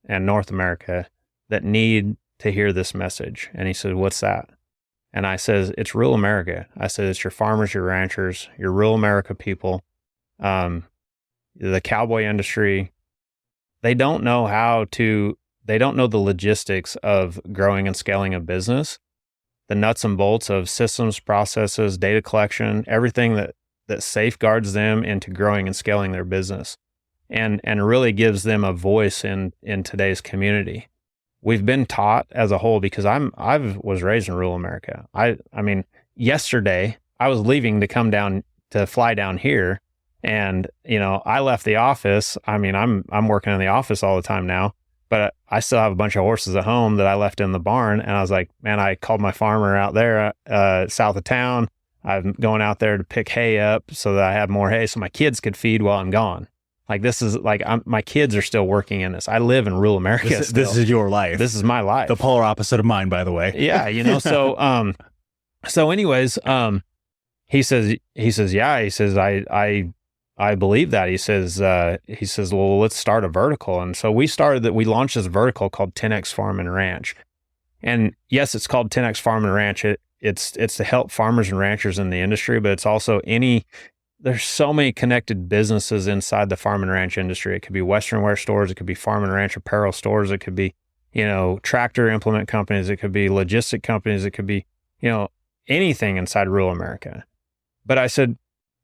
and North America that need to hear this message. And he said, what's that? And I says, it's rural America. I said, it's your farmers, your ranchers, your rural America people, the cowboy industry. They don't know they don't know the logistics of growing and scaling a business, the nuts and bolts of systems, processes, data collection, everything that safeguards them into growing and scaling their business, and really gives them a voice in today's community. We've been taught as a whole, because I was raised in rural America. I mean, yesterday I was leaving to fly down here, and I left the office. I mean, I'm working in the office all the time now, but I still have a bunch of horses at home that I left in the barn. And I was like, man, I called my farmer out there south of town. I'm going out there to pick hay up so that I have more hay so my kids could feed while I'm gone. Like, this is like, my kids are still working in this. I live in rural America. This is your life. This is my life. The polar opposite of mine, by the way. Yeah. So anyways, he says, yeah, he says, I believe that. He says, well, let's start a vertical. And so we launched this vertical called 10X Farm and Ranch. And yes, it's called 10X Farm and Ranch. It's to help farmers and ranchers in the industry, but it's also there's so many connected businesses inside the farm and ranch industry. It could be Western wear stores. It could be farm and ranch apparel stores. It could be, tractor implement companies. It could be logistic companies. It could be, anything inside rural America. But I said,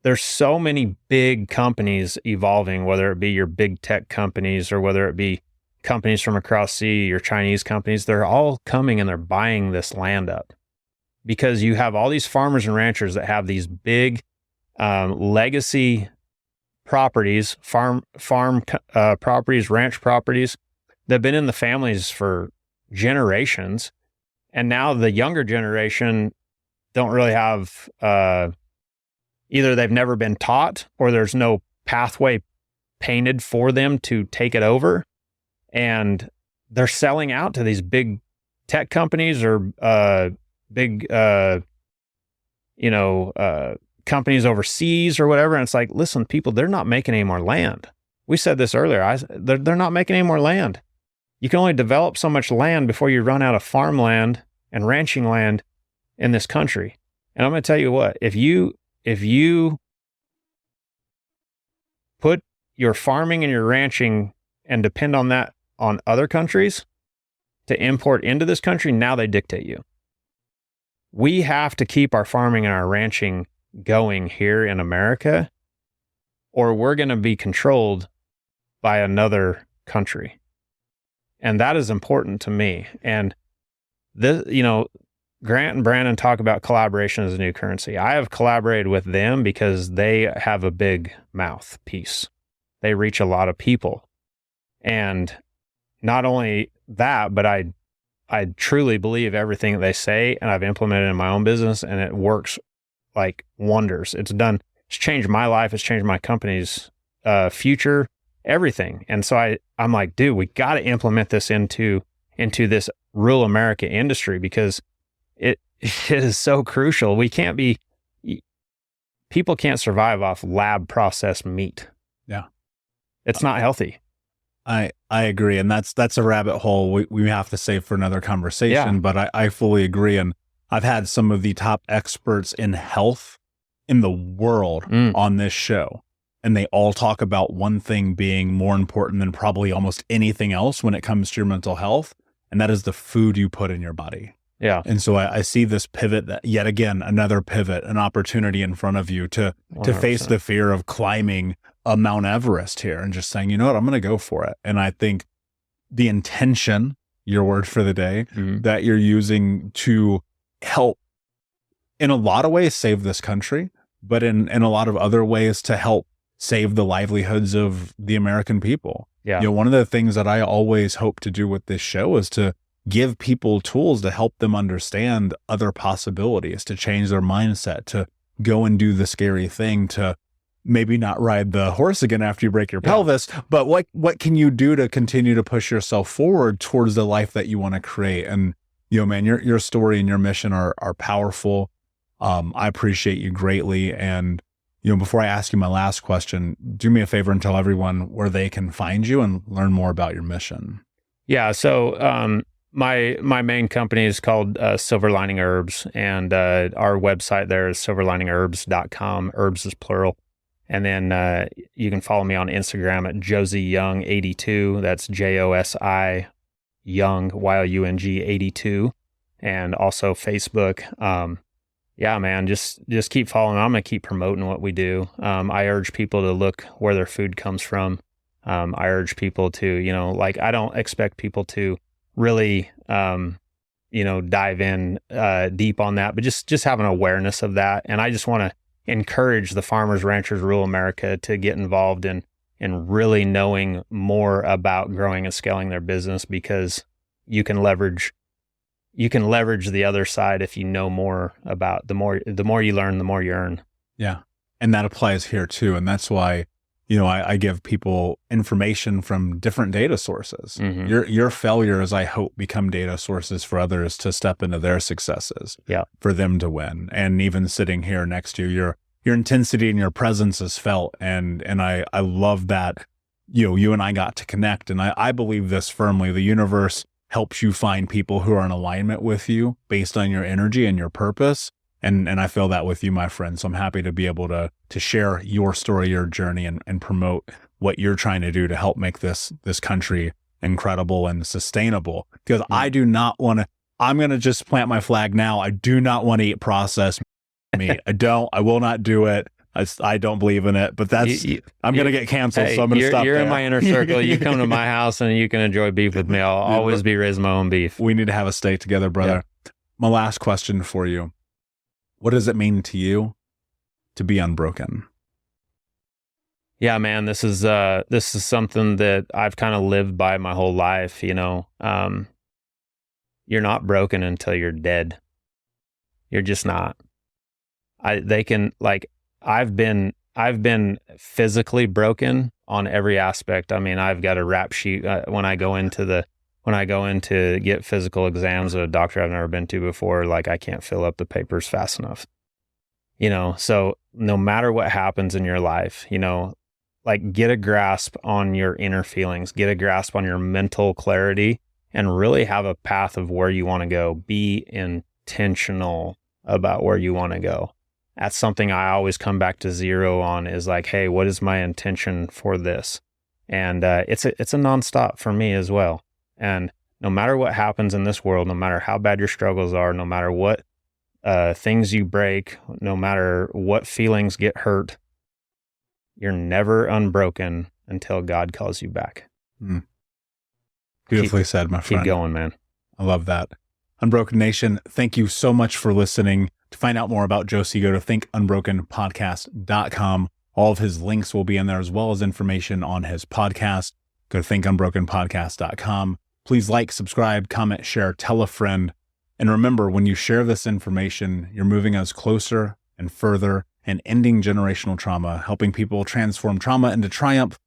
there's so many big companies evolving, whether it be your big tech companies or whether it be companies from across sea, your Chinese companies, they're all coming and they're buying this land up, because you have all these farmers and ranchers that have these big legacy properties, farm properties, ranch properties that have been in the families for generations. And now the younger generation don't really have, either they've never been taught or there's no pathway painted for them to take it over. And they're selling out to these big tech companies or big, companies overseas or whatever. And it's like, listen, people, they're not making any more land. We said this earlier. They're not making any more land. You can only develop so much land before you run out of farmland and ranching land in this country. And I'm going to tell you what, if you put your farming and your ranching and depend on that on other countries to import into this country, now they dictate you. We have to keep our farming and our ranching going here in America, or we're going to be controlled by another country. And that is important to me. And this, Grant and Brandon talk about collaboration as a new currency. I have collaborated with them because they have a big mouthpiece. They reach a lot of people. And not only that, but I truly believe everything that they say, and I've implemented it in my own business, and it works like wonders. It's changed my life. It's changed my company's future, everything. And so I'm like, dude, we got to implement this into this rural America industry, because it is so crucial. People can't survive off lab processed meat. Yeah. It's not healthy. I agree. And that's a rabbit hole we have to save for another conversation, Yeah. but I fully agree. And I've had some of the top experts in health in the world on this show, and they all talk about one thing being more important than probably almost anything else when it comes to your mental health, and that is the food you put in your body. Yeah. And so I see this pivot, that yet again, another pivot, an opportunity in front of you to 100%. face the fear of climbing a Mount Everest here and just saying, you know what, I'm going to go for it. And I think the intention, your word for the day, that you're using to help in a lot of ways save this country, but in a lot of other ways to help save the livelihoods of the American people. Yeah. One of the things that I always hope to do with this show is to give people tools to help them understand other possibilities, to change their mindset, to go and do the scary thing, to maybe not ride the horse again after you break your pelvis, but what can you do to continue to push yourself forward towards the life that you want to create? And, man, your story and your mission are powerful. I appreciate you greatly. And, before I ask you my last question, do me a favor and tell everyone where they can find you and learn more about your mission. Yeah. So, my main company is called Silver Lining Herbs, and our website there is silverliningherbs.com. Herbs is plural. And then you can follow me on Instagram at Josi Young 82. That's Josi Young Young 82, and also Facebook. Yeah, man, just keep following. I'm gonna keep promoting what we do. I urge people to look where their food comes from. I urge people to, I don't expect people to really, dive in deep on that, but just have an awareness of that. And I just want to encourage the farmers, ranchers, rural America to get involved in really knowing more about growing and scaling their business, because you can leverage the other side if you know more about the more you learn, the more you earn. Yeah. And that applies here too. And that's why, I give people information from different data sources. Mm-hmm. Your failures, I hope, become data sources for others to step into their successes, for them to win. And even sitting here next to you, your intensity and your presence is felt. And I love that, you and I got to connect. And I believe this firmly. The universe helps you find people who are in alignment with you based on your energy and your purpose. And I feel that with you, my friend. So I'm happy to be able to share your story, your journey, and promote what you're trying to do to help make this country incredible and sustainable. Because I do not want to, I'm going to just plant my flag now. I do not want to eat processed meat. I will not do it. I don't believe in it, but I'm going to get canceled. So I'm going to stop You're there. in my inner circle. You come to my house and you can enjoy beef with me. I'll always be raising my own beef. We need to have a steak together, brother. Yeah. My last question for you. What does it mean to you to be unbroken? Yeah, man, this is something that I've kind of lived by my whole life. You're not broken until you're dead. You're just not. I've been physically broken on every aspect. I mean, I've got a rap sheet when I go in to get physical exams at a doctor I've never been to before. Like, I can't fill up the papers fast enough. So no matter what happens in your life, get a grasp on your inner feelings, get a grasp on your mental clarity, and really have a path of where you want to go. Be intentional about where you want to go. That's something I always come back to zero on, is like, hey, what is my intention for this? And it's a nonstop for me as well. And no matter what happens in this world, no matter how bad your struggles are, no matter what things you break, no matter what feelings get hurt, you're never unbroken until God calls you back. Mm. Beautifully said, my friend. Keep going, man. I love that. Unbroken Nation, thank you so much for listening. To find out more about Josi, go to thinkunbrokenpodcast.com. All of his links will be in there, as well as information on his podcast. Go to thinkunbrokenpodcast.com. Please like, subscribe, comment, share, tell a friend. And remember, when you share this information, you're moving us closer and further and ending generational trauma, helping people transform trauma into triumph,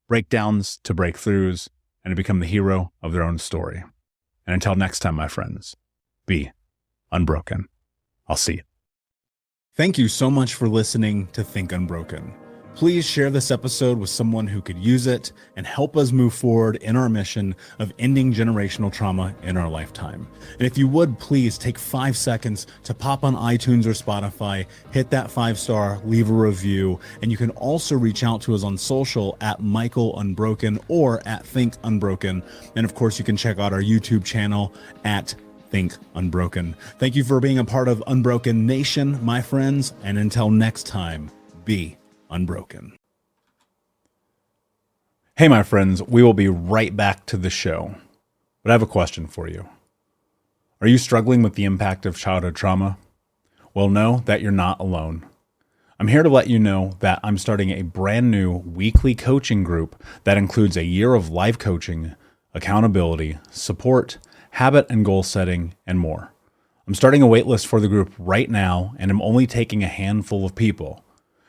breakdowns to breakthroughs, and to become the hero of their own story. And until next time, my friends, be unbroken. I'll see you. Thank you so much for listening to Think Unbroken. Please share this episode with someone who could use it and help us move forward in our mission of ending generational trauma in our lifetime. And if you would, please take 5 seconds to pop on iTunes or Spotify, hit that 5-star, leave a review, and you can also reach out to us on social at Michael Unbroken or at Think Unbroken. And of course, you can check out our YouTube channel at Think Unbroken. Thank you for being a part of Unbroken Nation, my friends, and until next time, be unbroken. Hey, my friends, we will be right back to the show, but I have a question for you. Are you struggling with the impact of childhood trauma? Well, know that you're not alone. I'm here to let you know that I'm starting a brand new weekly coaching group that includes a year of live coaching, accountability, support, habit and goal setting, and more. I'm starting a waitlist for the group right now, and I'm only taking a handful of people.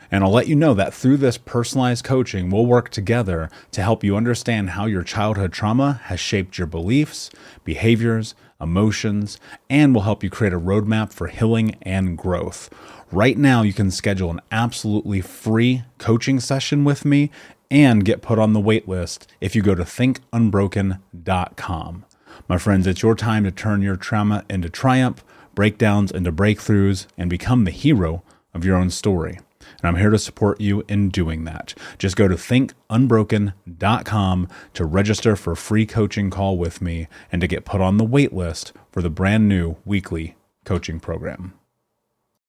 And I'll let you know that through this personalized coaching, we'll work together to help you understand how your childhood trauma has shaped your beliefs, behaviors, emotions, and will help you create a roadmap for healing and growth. Right now, you can schedule an absolutely free coaching session with me and get put on the wait list if you go to thinkunbroken.com. My friends, it's your time to turn your trauma into triumph, breakdowns into breakthroughs, and become the hero of your own story. And I'm here to support you in doing that. Just go to thinkunbroken.com to register for a free coaching call with me and to get put on the wait list for the brand new weekly coaching program.